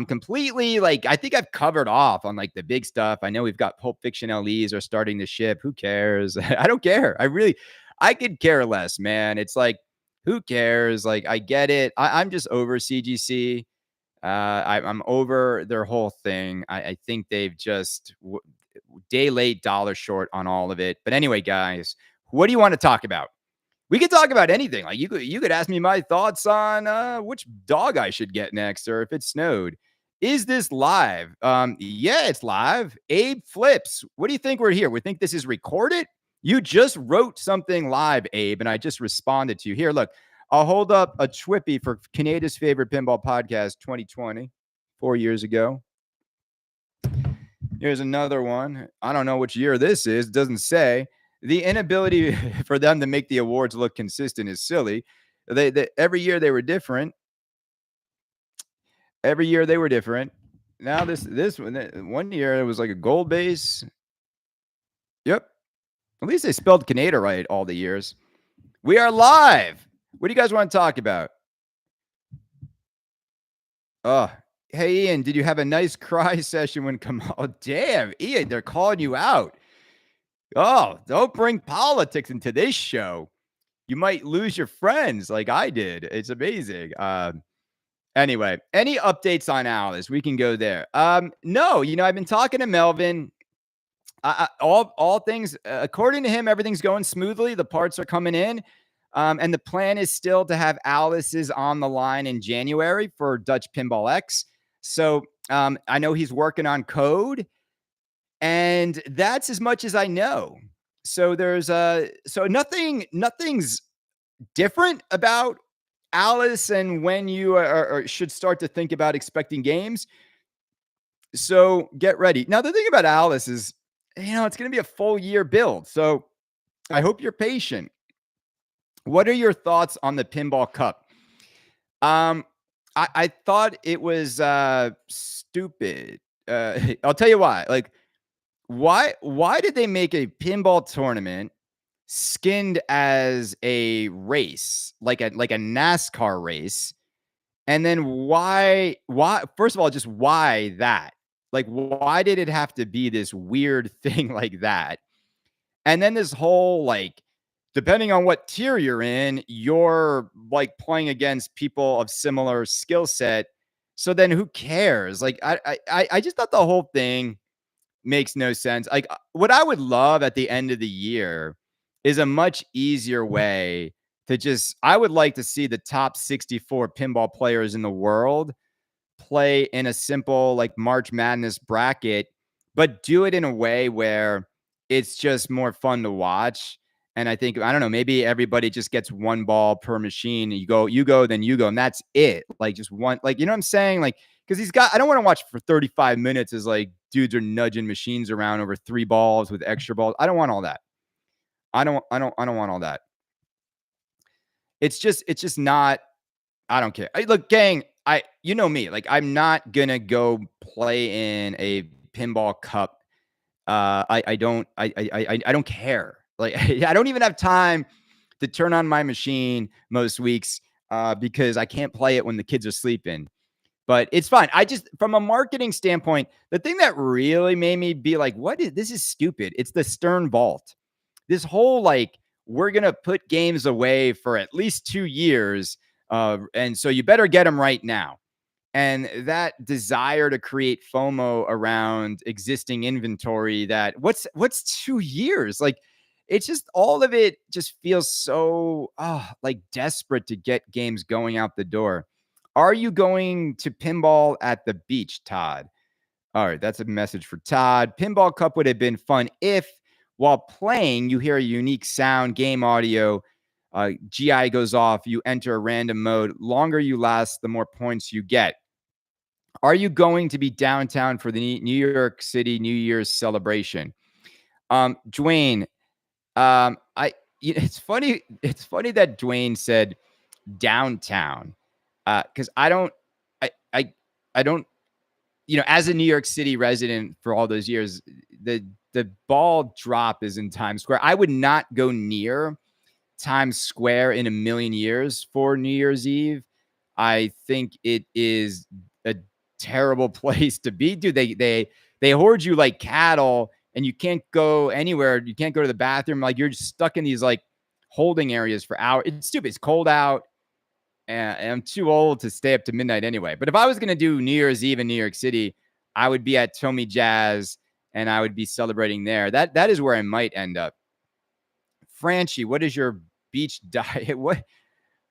completely like I think I've covered off on like the big stuff. I know we've got Pulp Fiction LEs are starting to ship. Who cares? I don't care. I could care less, man. It's like who cares? Like I get it. I'm just over CGC. I'm over their whole thing. I think they've just day late, dollar short on all of it. But anyway, guys, what do you want to talk about? We could talk about anything. Like you could ask me my thoughts on which dog I should get next, or if it snowed. Is this live? Yeah, it's live. Abe Flips. What do you think we're here? We think this is recorded? You just wrote something live, Abe, and I just responded to you. Here, look, I'll hold up a Twippy for Canada's favorite pinball podcast 2020, 4 years ago. Here's another one. I don't know which year this is. It doesn't say. The inability for them to make the awards look consistent is silly. Every year they were different. Every year they were different. Now this one year it was like a gold base. Yep. At least they spelled Canada right all the years. We are live. What do you guys want to talk about? Oh, hey Ian, did you have a nice cry session when come? Oh, damn, Ian, they're calling you out. Oh, don't bring politics into this show. You might lose your friends like I did. It's amazing. Anyway, any updates on Alice? We can go there. No, I've been talking to Melvin. All things according to him, everything's going smoothly. The parts are coming in, and the plan is still to have Alice's on the line in January for Dutch Pinball X. So I know he's working on code, and that's as much as I know. So there's nothing's different about Alice and when you are should start to think about expecting games. So get ready. Now, the thing about Alice is, it's going to be a full year build. So I hope you're patient. What are your thoughts on the Pinball Cup? I thought it was stupid. I'll tell you why. Like, why did they make a pinball tournament skinned as a race, like a NASCAR race? And then why first of all, just why that? Like, why did it have to be this weird thing like that? And then this whole like, depending on what tier you're in, you're like playing against people of similar skill set. So then who cares? Like, I just thought the whole thing makes no sense. Like, what I would love at the end of the year is a much easier way to just, I would like to see the top 64 pinball players in the world play in a simple like March Madness bracket, but do it in a way where it's just more fun to watch. And I think, I don't know, maybe everybody just gets one ball per machine. And you go, then you go, and that's it. Like just one, like, you know what I'm saying? Like, because I don't want to watch for 35 minutes as like dudes are nudging machines around over 3 balls with extra balls. I don't want all that. I don't want all that. It's just not, I don't care. Look, gang, you know me, like I'm not gonna go play in a pinball cup. I don't care. Like I don't even have time to turn on my machine most weeks because I can't play it when the kids are sleeping. But it's fine. I just, from a marketing standpoint, the thing that really made me be like, this is stupid. It's the Stern Vault. This whole like, we're going to put games away for at least 2 years. And so you better get them right now. And that desire to create FOMO around existing inventory, that what's 2 years? Like, it's just, all of it just feels so like desperate to get games going out the door. Are you going to pinball at the beach, Todd? All right, that's a message for Todd. Pinball Cup would have been fun if, while playing, you hear a unique sound, game audio, GI goes off, you enter a random mode. Longer you last, the more points you get. Are you going to be downtown for the New York City New Year's celebration? Dwayne, It's funny. It's funny that Dwayne said downtown, because I, I, I don't. As a New York City resident for all those years, the ball drop is in Times Square. I would not go near Times Square in a million years for New Year's Eve. I think it is a terrible place to be. Dude, they hoard you like cattle, and you can't go anywhere. You can't go to the bathroom. Like you're just stuck in these like holding areas for hours. It's stupid. It's cold out, and I'm too old to stay up to midnight anyway. But if I was gonna do New Year's Eve in New York City, I would be at Tommy Jazz and I would be celebrating there. That is where I might end up. Franchi, what is your beach diet? What?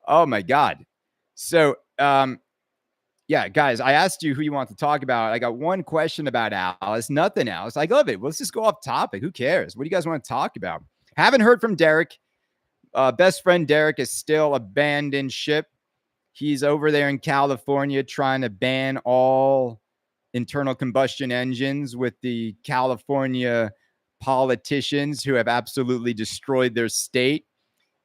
Oh my God. So, yeah, guys, I asked you who you want to talk about. I got one question about Alice, nothing else. I love it. Let's just go off topic. Who cares? What do you guys want to talk about? Haven't heard from Derek. Best friend Derek is still abandoned ship. He's over there in California trying to ban all internal combustion engines with the California politicians who have absolutely destroyed their state.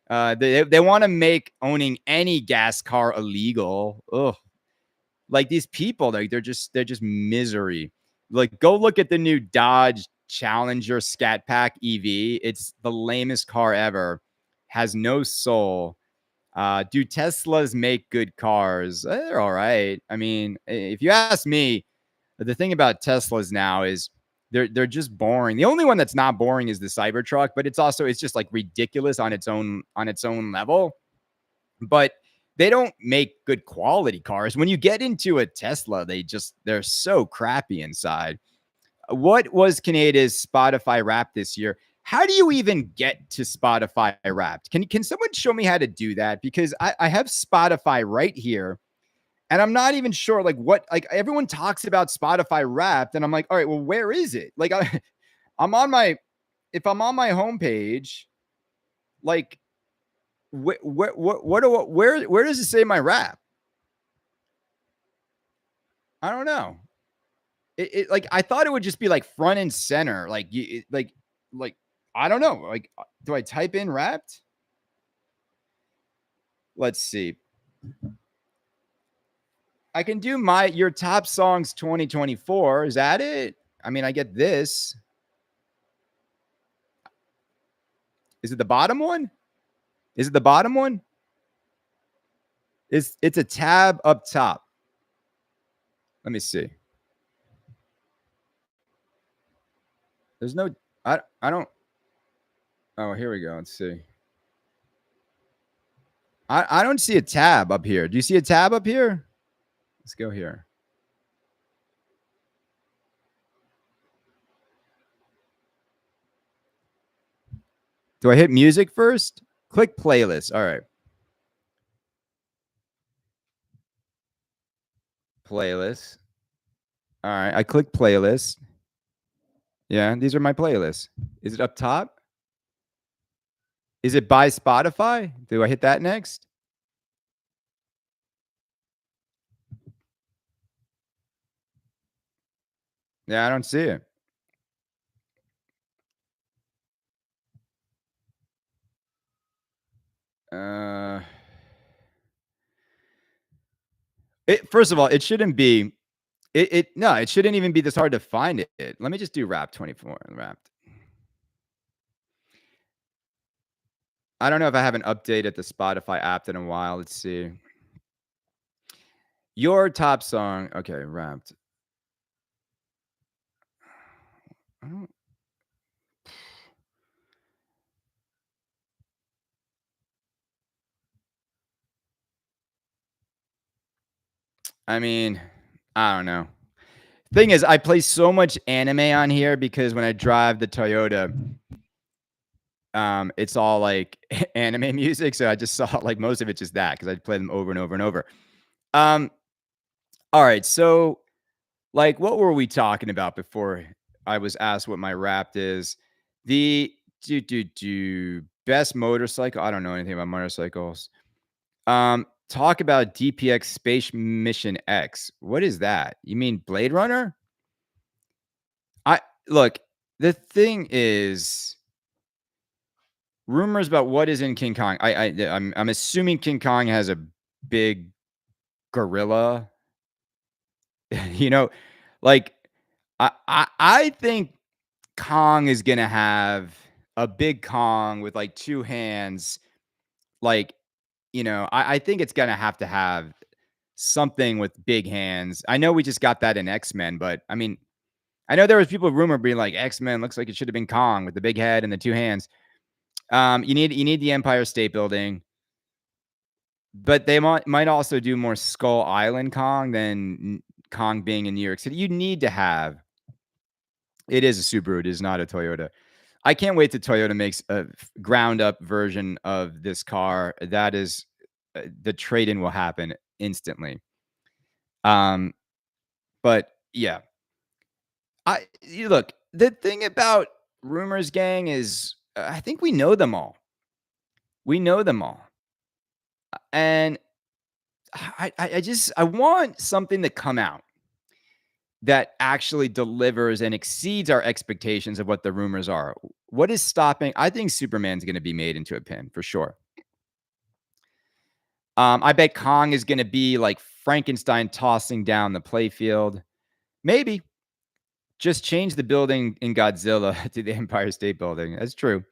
They want to make owning any gas car illegal. Ugh. Like these people, like they're just misery. Like go look at the new Dodge Challenger Scat Pack EV. It's the lamest car ever. Has no soul. Do Teslas make good cars? They're all right. I mean, if you ask me, the thing about Teslas now is they're just boring. The only one that's not boring is the Cybertruck, but it's just like ridiculous on its own level. But they don't make good quality cars. When you get into a Tesla, they're so crappy inside. What was Canada's Spotify Wrapped this year? How do you even get to Spotify Wrapped? Can someone show me how to do that? Because I have Spotify right here, and I'm not even sure like everyone talks about Spotify Wrapped, and I'm like, all right, well, where is it? Like I'm on my if I'm on my homepage, like where does it say my rap? I don't know. It like I thought it would just be like front and center, like like I don't know. Like, do I type in wrapped? Let's see. I can do your top songs 2024. Is that it? I mean, I get this. Is it the bottom one? Is it the bottom one? It's a tab up top. Let me see. There's no I don't. Oh, here we go. Let's see. I don't see a tab up here. Do you see a tab up here? Let's go here. Do I hit music first? Click playlist. All right. Playlist. All right. I click playlist. Yeah, these are my playlists. Is it up top? Is it by Spotify? Do I hit that next? Yeah, I don't see it. Uh, first of all, it shouldn't be. No, it shouldn't even be this hard to find it. Let me just do Rap 24 Wrapped. I don't know if I haven't updated the Spotify app in a while. Let's see. Your top song. Okay, Wrapped. I don't. I mean, I don't know. Thing is, I play so much anime on here because when I drive the Toyota, it's all like anime music. So I just saw like most of it just that because I play them over and over and over. Um, all right, so like what were we talking about before I was asked what my wrapped is? The best motorcycle. I don't know anything about motorcycles. Talk about DPX Space Mission X. What is that? You mean Blade Runner? I look, the thing is, rumors about what is in King Kong. I'm assuming King Kong has a big gorilla. You know, like I think Kong is gonna have a big Kong with like two hands. Like, I think it's gonna have to have something with big hands. I know we just got that in X-Men, but I mean, I know there was people rumor being like X-Men looks like it should have been Kong with the big head and the two hands. You need the Empire State Building, but they might also do more Skull Island Kong than Kong being in New York City. You need to have. It is a Subaru. It is not a Toyota. I can't wait till Toyota makes a ground up version of this car. That is, the trade-in will happen instantly. But yeah, look. The thing about rumors, gang, is I think we know them all. We know them all, and I want something to come out that actually delivers and exceeds our expectations of what the rumors are. What is stopping? I think Superman's going to be made into a pin for sure. I bet Kong is going to be like Frankenstein tossing down the playfield. Maybe just change the building in Godzilla to the Empire State Building. That's true.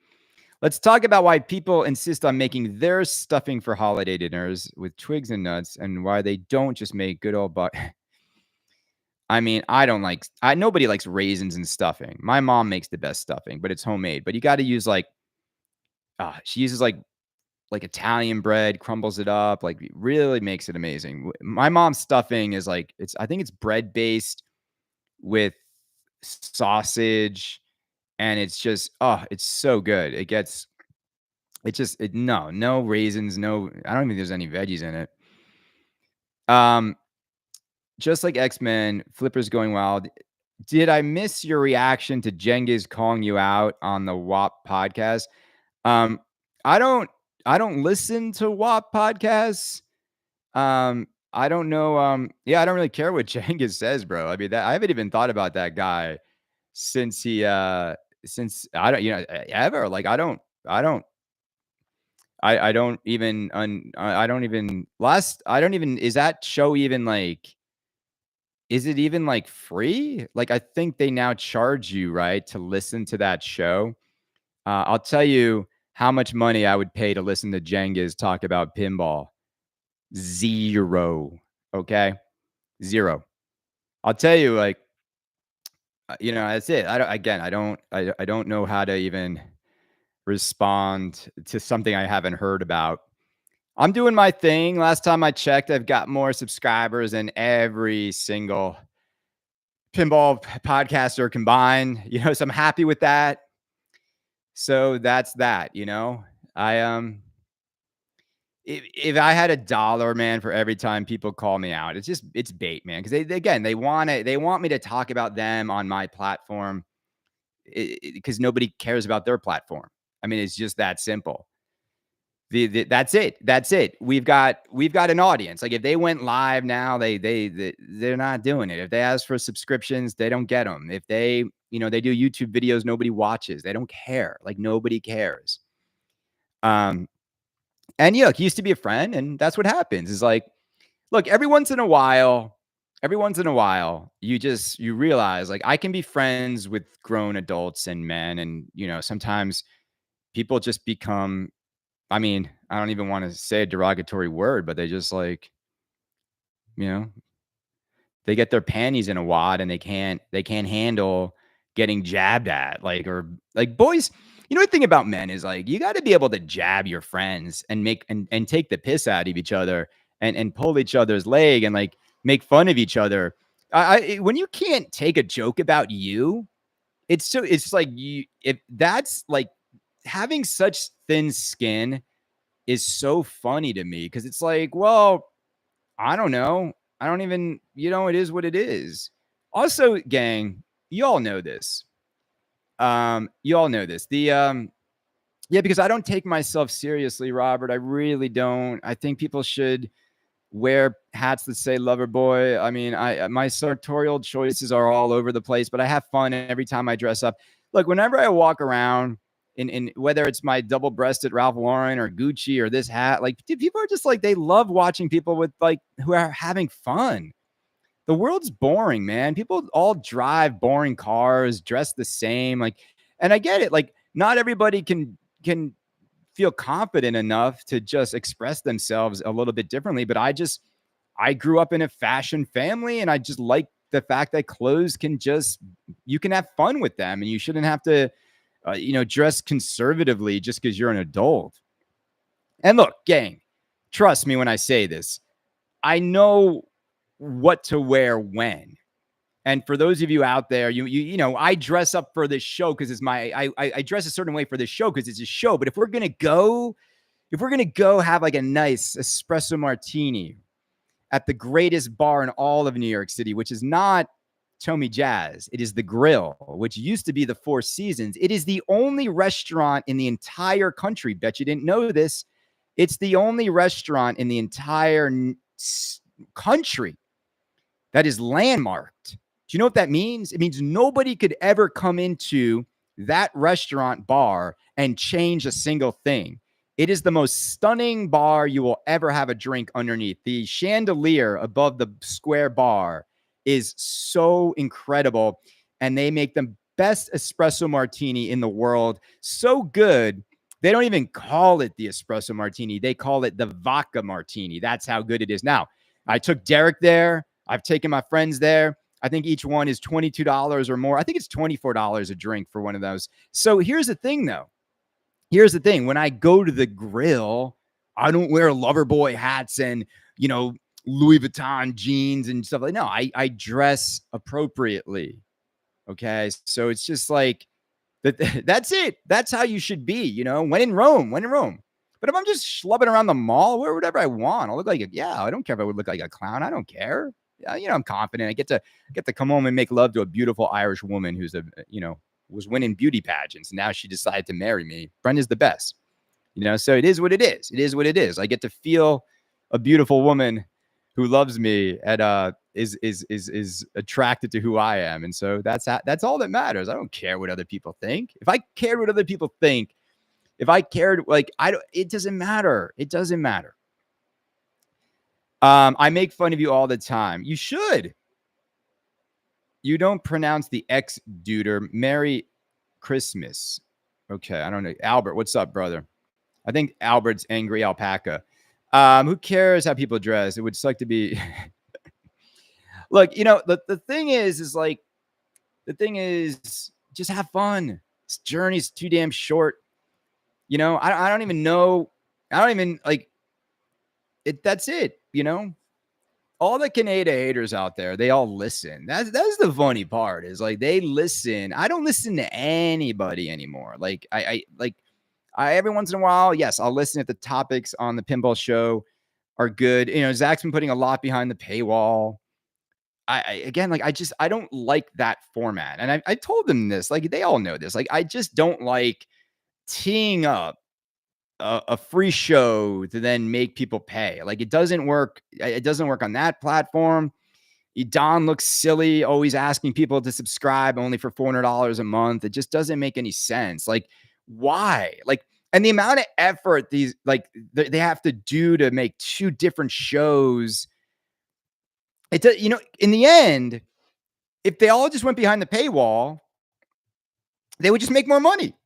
Let's talk about why people insist on making their stuffing for holiday dinners with twigs and nuts, and why they don't just make good old I mean, nobody likes raisins and stuffing. My mom makes the best stuffing, but it's homemade. But you got to use she uses like Italian bread, crumbles it up, like really makes it amazing. My mom's stuffing is I think it's bread based with sausage, and it's just, it's so good. No raisins, no, I don't think there's any veggies in it. Just like X-Men, Flipper's going wild. Did I miss your reaction to Jengiz calling you out on the WAP podcast? Um, I don't I don't listen to WAP podcasts. I don't know. Yeah, I don't really care what Jengiz says, bro. I mean, I haven't even thought about that guy since since I don't, ever. Like, I don't even, is that show even like, is it even like free? Like, I think they now charge you, right, to listen to that show. I'll tell you how much money I would pay to listen to Jengiz talk about pinball. 0. Okay. 0. I'll tell you, like, that's it. I don't know how to even respond to something I haven't heard about. I'm doing my thing. Last time I checked, I've got more subscribers than every single pinball podcaster combined, so I'm happy with that. So that's that, I if I had $1, man, for every time people call me out, it's bait, man, because they want me to talk about them on my platform, because nobody cares about their platform. I mean, it's just that simple. That's it. We've got an audience. Like, if they went live now, they're not doing it. If they ask for subscriptions, they don't get them. If they they do YouTube videos, nobody watches. They don't care. Like, nobody cares. And he used to be a friend, and that's what happens. Is like, look, every once in a while, you realize, like, I can be friends with grown adults and men, and sometimes people just become, I mean, I don't even want to say a derogatory word, but they just like, they get their panties in a wad, and they can't handle getting jabbed at, or like boys. The thing about men is, like, you got to be able to jab your friends and make and take the piss out of each other, and pull each other's leg, and like make fun of each other. When you can't take a joke about you, it's like, if that's like, having such thin skin is so funny to me, because it's like, well, I don't know. I don't even, it is what it is. Also, gang, you all know this. You all know this. Yeah, because I don't take myself seriously, Robert. I really don't. I think people should wear hats that say lover boy. I mean, my sartorial choices are all over the place, but I have fun every time I dress up. Look, whenever I walk around in whether it's my double-breasted Ralph Lauren or Gucci or this hat. Like, dude, people are just like, they love watching people with like who are having fun. The world's boring, man. People all drive boring cars, dress the same. Like, and I get it. Like, not everybody can feel confident enough to just express themselves a little bit differently. But I grew up in a fashion family, and I just like the fact that clothes you can have fun with them, and you shouldn't have to, dress conservatively just because you're an adult. And look, gang, trust me when I say this. I know what to wear when. And for those of you out there, I dress up for this show because it's I dress a certain way for this show because it's a show. But if we're gonna go have like a nice espresso martini at the greatest bar in all of New York City, which is not Tommy Jazz, it is the Grill, which used to be the Four Seasons. It is the only restaurant in the entire country. Bet you didn't know this. It's the only restaurant in the entire country that is landmarked. Do you know what that means? It means nobody could ever come into that restaurant bar and change a single thing. It is the most stunning bar you will ever have a drink underneath. The chandelier above the square bar is so incredible, and they make the best espresso martini in the world. So good, they don't even call it the espresso martini. They call it the vodka martini. That's how good it is. Now, I took Derek there. I've taken my friends there. I think each one is $22 or more. I think it's $24 a drink for one of those. So here's the thing, though. Here's the thing. When I go to the Grill, I don't wear Loverboy hats and, Louis Vuitton jeans and stuff like that. No, I dress appropriately. Okay. So it's just like, that's it. That's how you should be, when in Rome. But if I'm just schlubbing around the mall, wear whatever I want. I'll look like I don't care if I would look like a clown. I don't care. I'm confident. I get to come home and make love to a beautiful Irish woman who's was winning beauty pageants. And now she decided to marry me. Brenda's the best, so it is what it is. It is what it is. I get to feel a beautiful woman who loves me and is attracted to who I am. And so that's all that matters. I don't care what other people think. If I cared what other people think, if I cared, it doesn't matter. It doesn't matter. I make fun of you all the time. You should. You don't pronounce the X duder. Merry Christmas. Okay, I don't know. Albert, what's up, brother? I think Albert's angry alpaca. Who cares how people dress? It would suck to be. Look, the thing is like, just have fun. This journey's too damn short. I don't even know. I don't even like it. That's it. All the Canada haters out there, they all listen. That's the funny part is like, they listen. I don't listen to anybody anymore. Like I every once in a while, yes, I'll listen if the topics on the Pinball show are good. Zach's been putting a lot behind the paywall. I don't like that format. And I told them this, like, they all know this. Like, I just don't like teeing up a free show to then make people pay. Like, it doesn't work. It doesn't work on that platform. Don looks silly, always asking people to subscribe only for $400 a month. It just doesn't make any sense. Like, why? Like, and the amount of effort these, like, they have to do to make two different shows. It does, in the end, if they all just went behind the paywall, they would just make more money.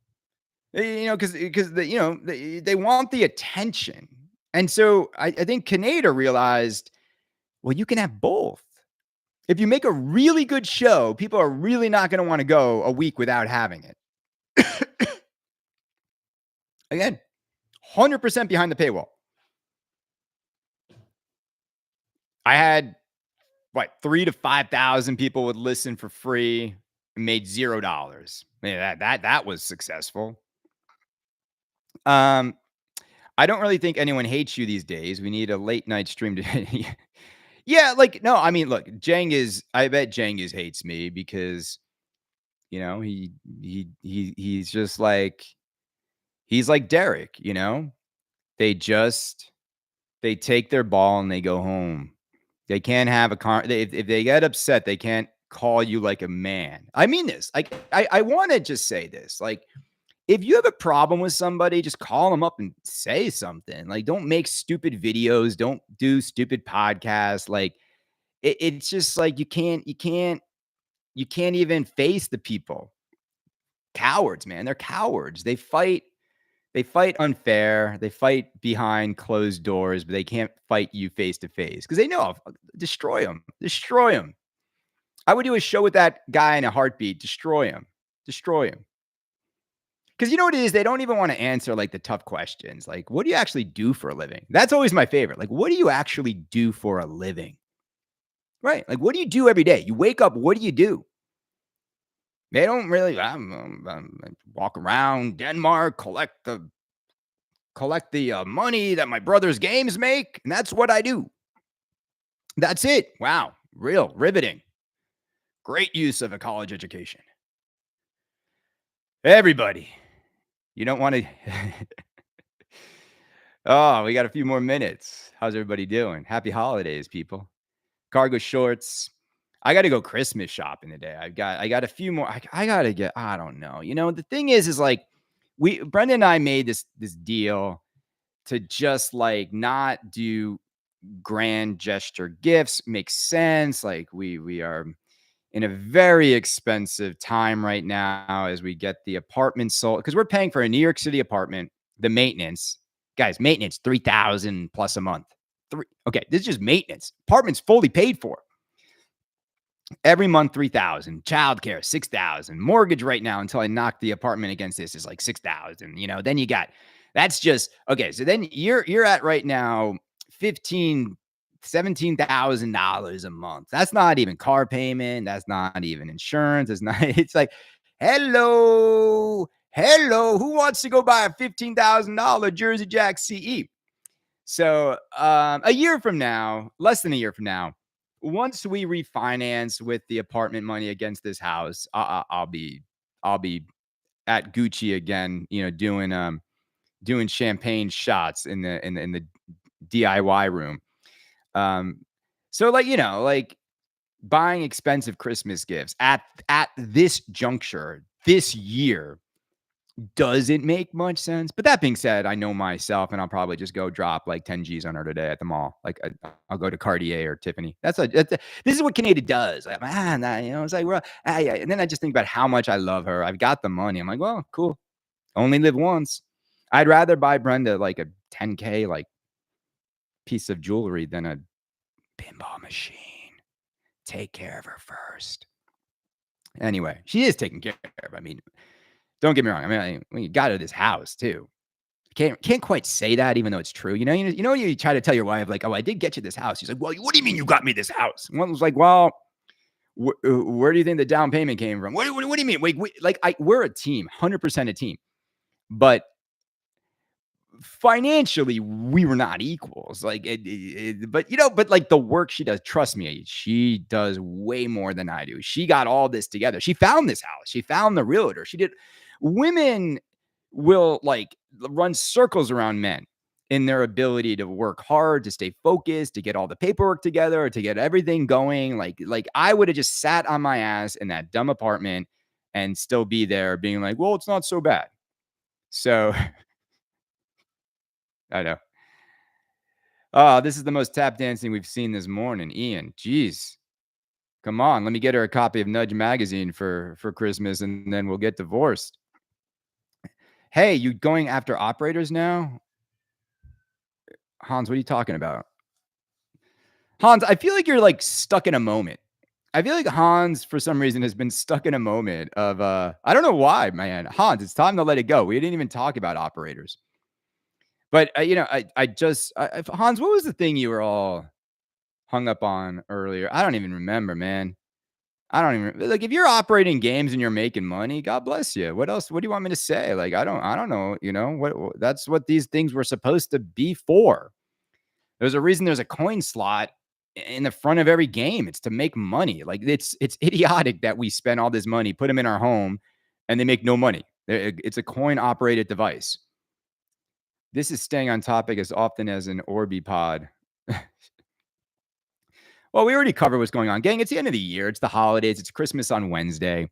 Because they want the attention. And so I think Canada realized, well, you can have both. If you make a really good show, people are really not going to want to go a week without having it. Again, 100% behind the paywall. I had 3,000 to 5,000 people would listen for free and made $0. That was successful. I don't really think anyone hates you these days. We need a late night stream to. Yeah, no, I mean, look, I bet Jengiz hates me because, he's just like, he's like Derek, they take their ball and they go home. They can't have if they get upset, they can't call you like a man. I mean this. I want to just say this. Like, if you have a problem with somebody, just call them up and say something. Like, don't make stupid videos. Don't do stupid podcasts. Like, it's just like you can't even face the people. Cowards, man. They're cowards. They fight unfair. They fight behind closed doors, but they can't fight you face to face because they know I'll destroy them. Destroy them. I would do a show with that guy in a heartbeat. Destroy him. Destroy him. Because you know what it is? They don't even want to answer like the tough questions. Like, what do you actually do for a living? That's always my favorite. Like, what do you actually do for a living? Right. Like, what do you do every day? You wake up, what do you do? They don't really walk around Denmark, collect the money that my brother's games make, and that's what I do. That's it. Wow, real riveting. Great use of a college education. Everybody, you don't want to. Oh, we got a few more minutes. How's everybody doing? Happy holidays, people. Cargo shorts. I got to go Christmas shopping today. I got a few more. I got to get. I don't know. You know, the thing is like Brenda and I made this deal to just like not do grand gesture gifts. Makes sense. Like we are in a very expensive time right now as we get the apartment sold because we're paying for a New York City apartment. The maintenance, guys, maintenance 3,000 plus a month. Okay, this is just maintenance. Apartment's fully paid for. Every month, 3,000. Childcare, 6,000. Mortgage right now until I knock the apartment against this is like 6,000. You know, then you got that's just okay. So then you're at right now $17,000 a month. That's not even car payment. That's not even insurance. It's not. It's like, hello, who wants to go buy a $15,000 Jersey Jack CE? So a year from now, less than a year from now, once we refinance with the apartment money against this house, I'll be at Gucci again, you know, doing champagne shots in the DIY room. So like, you know, like buying expensive Christmas gifts at this juncture this year doesn't make much sense. But that being said, I know myself and I'll probably just go drop like 10 G's on her today at the mall. Like I'll go to Cartier or Tiffany. This is what Canada does. Like, man, you know, it's like, well, yeah. And then I just think about how much I love her. I've got the money. I'm like, well, cool. Only live once. I'd rather buy Brenda like a 10K like piece of jewelry than a pinball machine. Take care of her first. Anyway, she is taken care of. I mean, don't get me wrong. I mean, we got her this house too. Can't quite say that, even though it's true. You know, you try to tell your wife like, "Oh, I did get you this house." She's like, "Well, what do you mean you got me this house?" And one was like, "Well, where do you think the down payment came from? What do you mean? Wait, we're a team, 100% a team, but financially we were not equals. Like, but you know, but like the work she does, trust me, she does way more than I do. She got all this together. She found this house. She found the realtor. She did. Women will like run circles around men in their ability to work hard, to stay focused, to get all the paperwork together, to get everything going. Like I would have just sat on my ass in that dumb apartment and still be there being like, well, it's not so bad. So I know. Oh, this is the most tap dancing we've seen this morning. Ian, jeez. Come on, let me get her a copy of Nudge magazine for Christmas and then we'll get divorced. Hey, you going after operators now? Hans, what are you talking about? Hans, I feel like you're like stuck in a moment. I feel like Hans, for some reason, has been stuck in a moment of I don't know why, man. Hans, it's time to let it go. We didn't even talk about operators. But you know, Hans, what was the thing you were all hung up on earlier? I don't even remember, man. I don't even like if you're operating games and you're making money, God bless you. What else? What do you want me to say? Like, I don't know, you know, that's what these things were supposed to be for. There's a reason there's a coin slot in the front of every game. It's to make money. Like it's idiotic that we spend all this money, put them in our home, and they make no money. It's a coin operated device. This is staying on topic as often as an Orbi pod. Well, we already covered what's going on. Gang, it's the end of the year. It's the holidays. It's Christmas on Wednesday.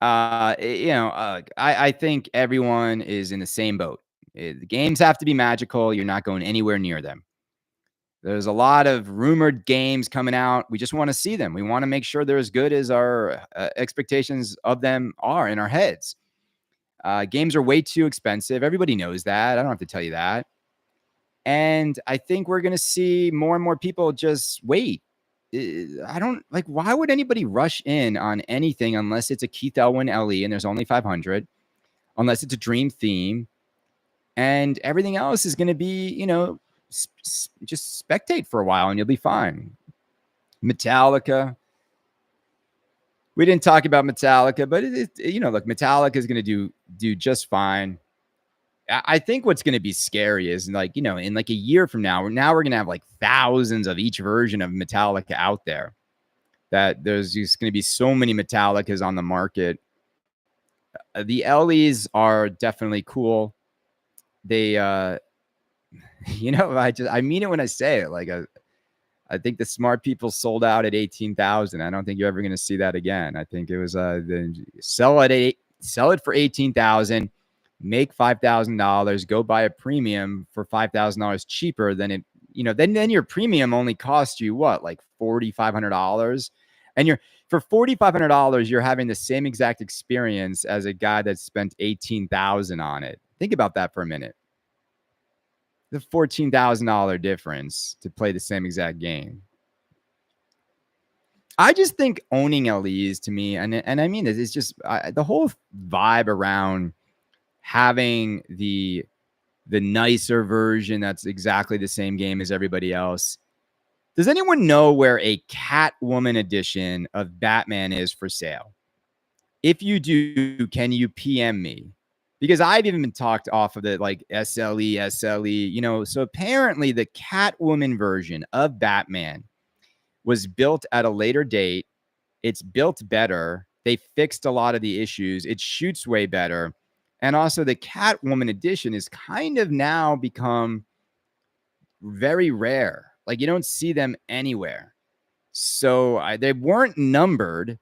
I think everyone is in the same boat. The games have to be magical. You're not going anywhere near them. There's a lot of rumored games coming out. We just want to see them. We want to make sure they're as good as our expectations of them are in our heads. Games are way too expensive. Everybody knows that. I don't have to tell you that. And I think we're going to see more and more people just wait. I don't like, why would anybody rush in on anything unless it's a Keith Elwin LE and there's only 500, unless it's a dream theme, and everything else is going to be, just spectate for a while and you'll be fine. Metallica. We didn't talk about Metallica, but look, Metallica is going to do just fine. I think what's going to be scary is in like a year from now, we're going to have like thousands of each version of Metallica out there. That there's just going to be so many Metallicas on the market. The LEs are definitely cool. They, I mean it when I say it. Like, I think the smart people sold out at 18,000. I don't think you're ever going to see that again. I think it was sell it for 18,000, make $5,000, go buy a premium for $5,000 cheaper than it. Then your premium only costs you what, like $4,500, and for $4,500 you're having the same exact experience as a guy that spent 18,000 on it. Think about that for a minute. The $14,000 difference to play the same exact game. I just think owning LEs to me, and I mean this, is just the whole vibe around having the nicer version that's exactly the same game as everybody else. Does anyone know where a Catwoman edition of Batman is for sale? If you do, can you PM me? Because I've even been talked off of the like SLE. So apparently the Catwoman version of Batman was built at a later date. It's built better. They fixed a lot of the issues. It shoots way better. And also the Catwoman edition is kind of now become very rare. Like you don't see them anywhere. So they weren't numbered,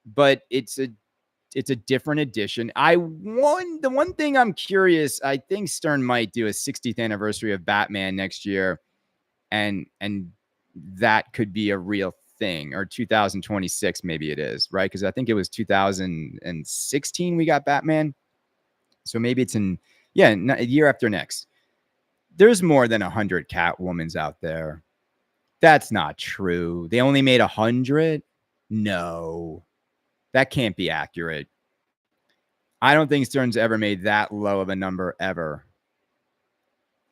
but it's a different edition. The one thing I'm curious, I think Stern might do a 60th anniversary of Batman next year, and that could be a real thing, or 2026 maybe it is, right? Because I think it was 2016 we got Batman, so maybe it's a year after next. There's more than 100 Catwomans out there. That's not true. They only made 100. No, that can't be accurate. I don't think Stern's ever made that low of a number ever.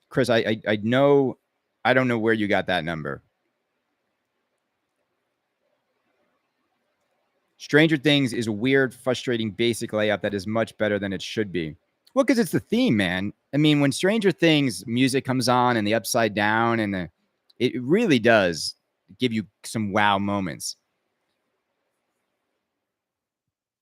Chris, I know, I don't know where you got that number. Stranger Things is a weird, frustrating, basic layout that is much better than it should be. Well, because it's the theme, man. I mean, when Stranger Things music comes on and the upside down and it really does give you some wow moments.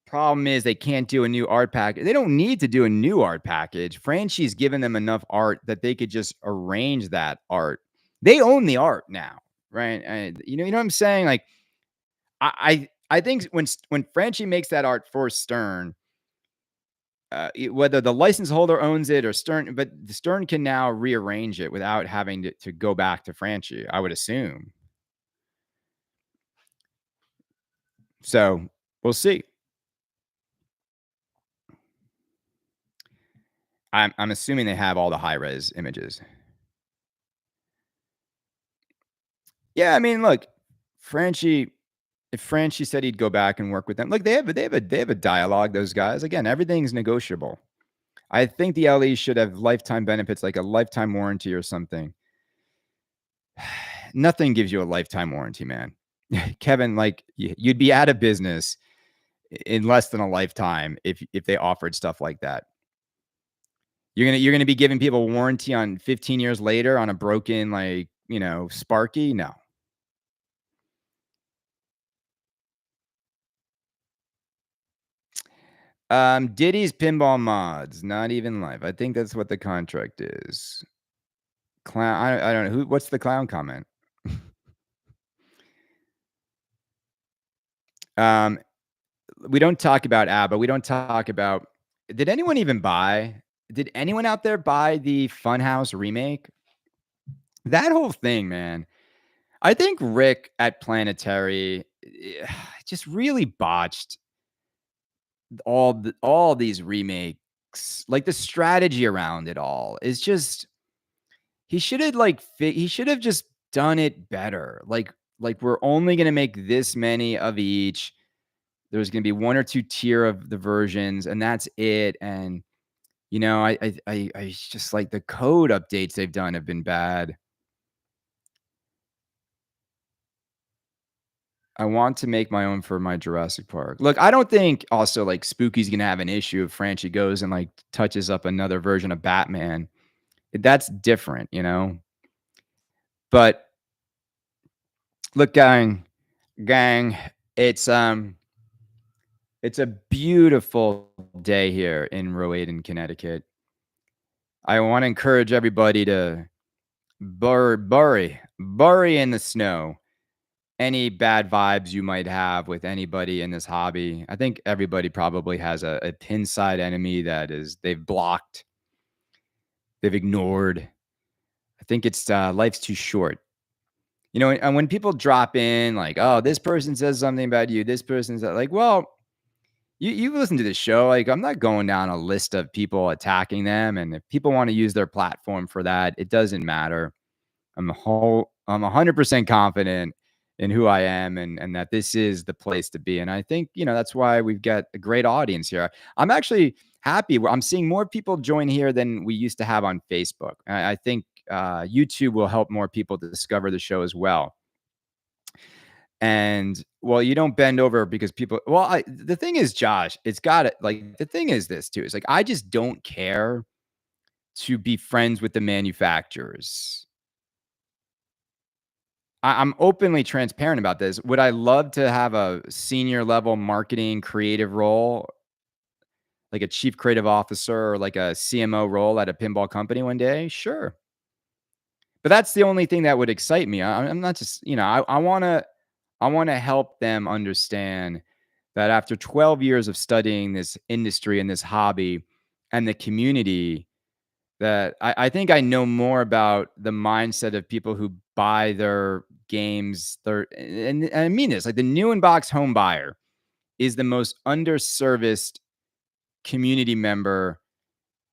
Problem is they can't do a new art package. They don't need to do a new art package. Franchi's given them enough art that they could just arrange that art. They own the art now, right? And you know what I'm saying? Like, I think when Franchi makes that art for Stern, whether the license holder owns it or Stern, but Stern can now rearrange it without having to go back to Franchi, I would assume. So we'll see. I'm assuming they have all the high res images. Yeah, I mean, look, Franchi. If Franchi said he'd go back and work with them, look, they have a dialogue. Those guys, again, everything's negotiable. I think the LE should have lifetime benefits, like a lifetime warranty or something. Nothing gives you a lifetime warranty, man. Kevin, like you'd be out of business in less than a lifetime if they offered stuff like that. You're gonna be giving people a warranty on 15 years later on a broken Sparky? No. Diddy's Pinball Mods, not even live. I think that's what the contract is. Clown, I don't know what's the clown comment. um we don't talk about ABBA, we don't talk about did anyone even buy did anyone out there buy the Funhouse remake? That whole thing, man. I think Rick at Planetary just really botched all these remakes. Like, the strategy around it all is just he should have, like, he should have just done it better. Like, we're only gonna make this many of each. There's gonna be 1 or 2 tier of the versions, and that's it, and, I just like the code updates they've done have been bad. I want to make my own for my Jurassic Park. Look, I don't think also, like, Spooky's gonna have an issue if Franchi goes and, like, touches up another version of Batman. That's different, you know? But look, gang, it's, it's a beautiful day here in Rowayden, Connecticut. I wanna encourage everybody to bury in the snow any bad vibes you might have with anybody in this hobby. I think everybody probably has a pinside enemy that is they've blocked, they've ignored. I think it's life's too short. And when people drop in like, oh, this person says something about you, this person's like, well, you listen to the show. Like, I'm not going down a list of people attacking them. And if people want to use their platform for that, it doesn't matter. I'm 100% confident in who I am and that this is the place to be. And I think, that's why we've got a great audience here. I'm actually happy. I'm seeing more people join here than we used to have on Facebook. I think YouTube will help more people to discover the show as well. And well, you don't bend over because people, well, the thing is, Josh, it's got it. Like, the thing is this too, is like, I just don't care to be friends with the manufacturers. I'm openly transparent about this. Would I love to have a senior level marketing creative role, like a chief creative officer or like a CMO role at a pinball company one day? Sure. But that's the only thing that would excite me. I'm not just, I want to help them understand that after 12 years of studying this industry and this hobby and the community, that I think I know more about the mindset of people who buy their games. And I mean this, like, the new in-box home buyer is the most underserviced community member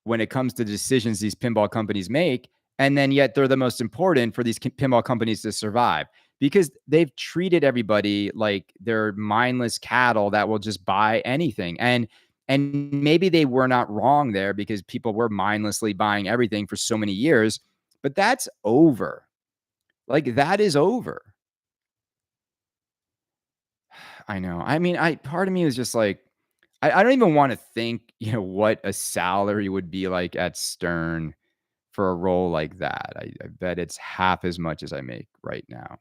when it comes to decisions these pinball companies make. And then yet they're the most important for these pinball companies to survive because they've treated everybody like they're mindless cattle that will just buy anything. And maybe they were not wrong there because people were mindlessly buying everything for so many years, but that's over. Like, that is over. I know. I mean, part of me is just like, I don't even want to think, what a salary would be like at Stern for a role like that. I bet it's half as much as I make right now.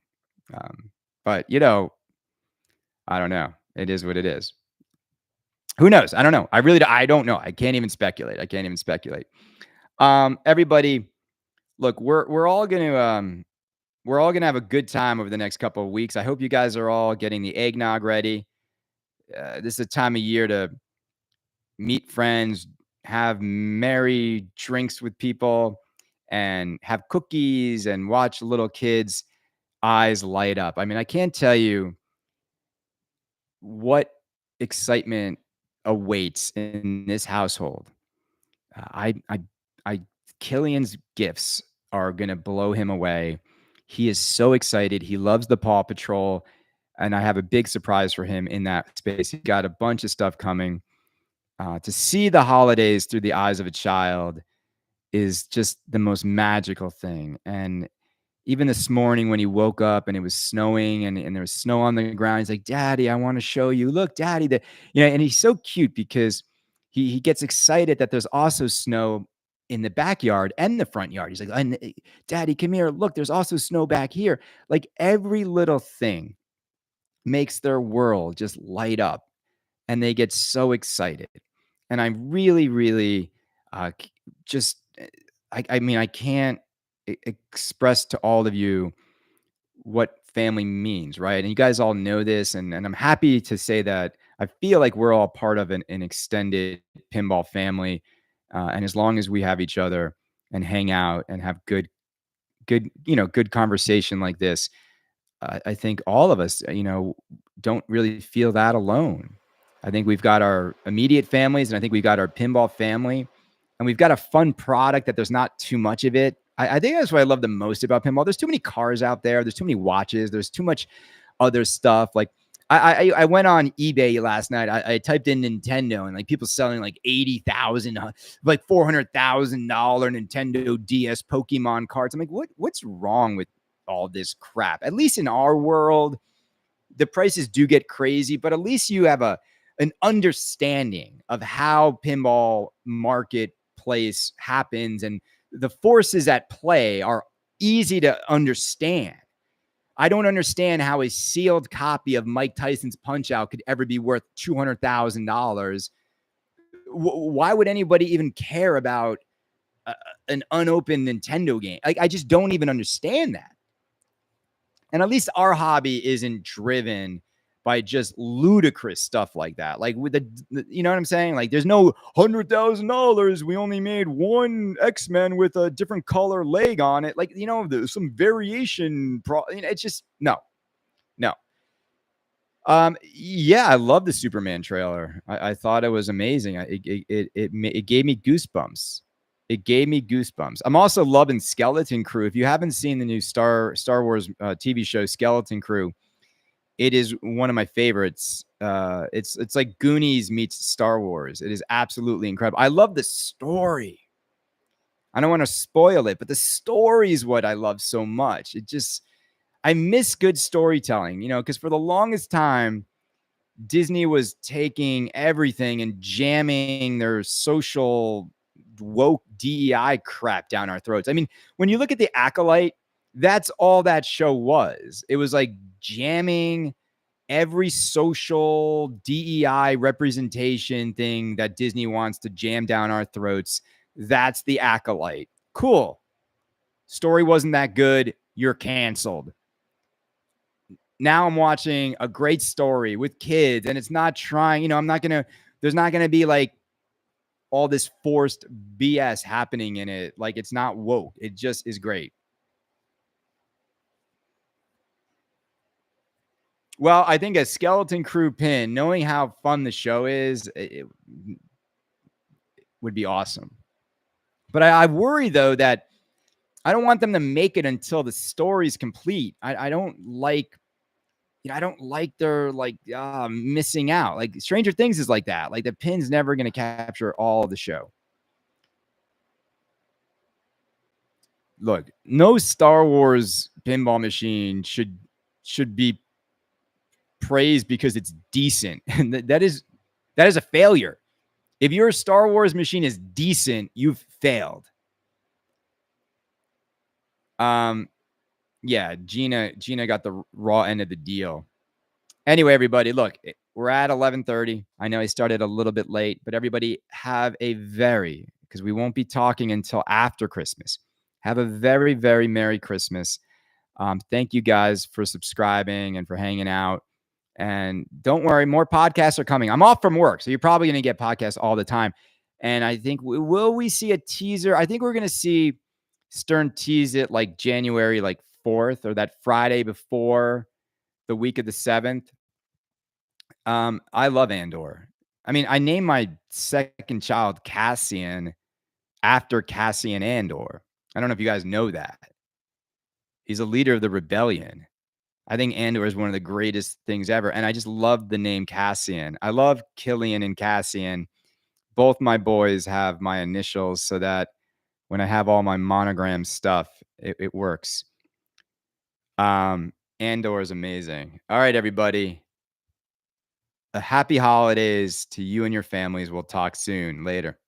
But I don't know. It is what it is. Who knows? I don't know. I don't know. I can't even speculate. Everybody, look, we're all gonna have a good time over the next couple of weeks. I hope you guys are all getting the eggnog ready. This is a time of year to meet friends, have merry drinks with people, and have cookies and watch little kids' eyes light up. I mean, I can't tell you what excitement awaits in this household. I Killian's gifts are gonna blow him away. He is so excited. He loves the Paw Patrol, and I have a big surprise for him in that space. He got a bunch of stuff coming. To see the holidays through the eyes of a child is just the most magical thing. And even this morning when he woke up and it was snowing and there was snow on the ground, he's like, "Daddy, I want to show you. Look, Daddy." And he's so cute because he gets excited that there's also snow in the backyard and the front yard. He's like, "Daddy, come here. Look, there's also snow back here." Like, every little thing makes their world just light up and they get so excited. And I really, really just, I mean, I can't express to all of you what family means, right? And you guys all know this. And I'm happy to say that I feel like we're all part of an extended pinball family, and as long as we have each other and hang out and have good conversation like this, I think all of us, don't really feel that alone. I think we've got our immediate families, and I think we've got our pinball family, and we've got a fun product that there's not too much of it. I think that's what I love the most about pinball. There's too many cars out there. There's too many watches. There's too much other stuff. Like I went on eBay last night. I typed in Nintendo and like people selling like 80,000, like $400,000 Nintendo DS Pokemon cards. I'm like, what's wrong with all this crap? At least in our world, the prices do get crazy, but at least you have an understanding of how pinball marketplace happens, and the forces at play are easy to understand. I don't understand how a sealed copy of Mike Tyson's Punch Out could ever be worth $200,000. Why would anybody even care about an unopened Nintendo game? Like, I just don't even understand that. And at least our hobby isn't driven by just ludicrous stuff like that. Like with you know what I'm saying? Like there's no $100,000. We only made one X-Men with a different color leg on it. Like, there's some variation. It's just, no. Yeah, I love the Superman trailer. I thought it was amazing. It gave me goosebumps. It gave me goosebumps. I'm also loving Skeleton Crew. If you haven't seen the new Star Wars TV show Skeleton Crew, it is one of my favorites. It's like Goonies meets Star Wars. It is absolutely incredible. I love the story. I don't want to spoil it, but the story is what I love so much. I miss good storytelling, because for the longest time, Disney was taking everything and jamming their social woke DEI crap down our throats. I mean, when you look at The Acolyte, that's all that show was. It was like jamming every social DEI representation thing that Disney wants to jam down our throats. That's The Acolyte. Cool. Story wasn't that good. You're canceled. Now I'm watching a great story with kids, and it's not trying, there's not going to be like all this forced BS happening in it. Like, it's not woke. It just is great. Well, I think a Skeleton Crew pin, knowing how fun the show is, it would be awesome. But I worry, though, that I don't want them to make it until the story's complete. I don't like, I don't like their missing out. Like Stranger Things is like that. Like the pin's never going to capture all of the show. Look, no Star Wars pinball machine should be praised because it's decent. And that is a failure. If your Star Wars machine is decent, you've failed. Yeah, Gina got the raw end of the deal. Anyway, everybody, look, we're at 11:30. I know I started a little bit late, but everybody have a because we won't be talking until after Christmas. Have a very, very Merry Christmas. Thank you guys for subscribing and for hanging out. And don't worry, more podcasts are coming. I'm off from work, so you're probably going to get podcasts all the time. And I think, will we see a teaser? I think we're going to see Stern tease it like January 4th or that Friday before the week of the 7th. I love Andor. I mean, I named my second child Cassian after Cassian Andor. I don't know if you guys know that. He's a leader of the rebellion. I think Andor is one of the greatest things ever. And I just love the name Cassian. I love Killian and Cassian. Both my boys have my initials so that when I have all my monogram stuff, it works. Andor is amazing. All right, everybody. A happy holidays to you and your families. We'll talk soon. Later.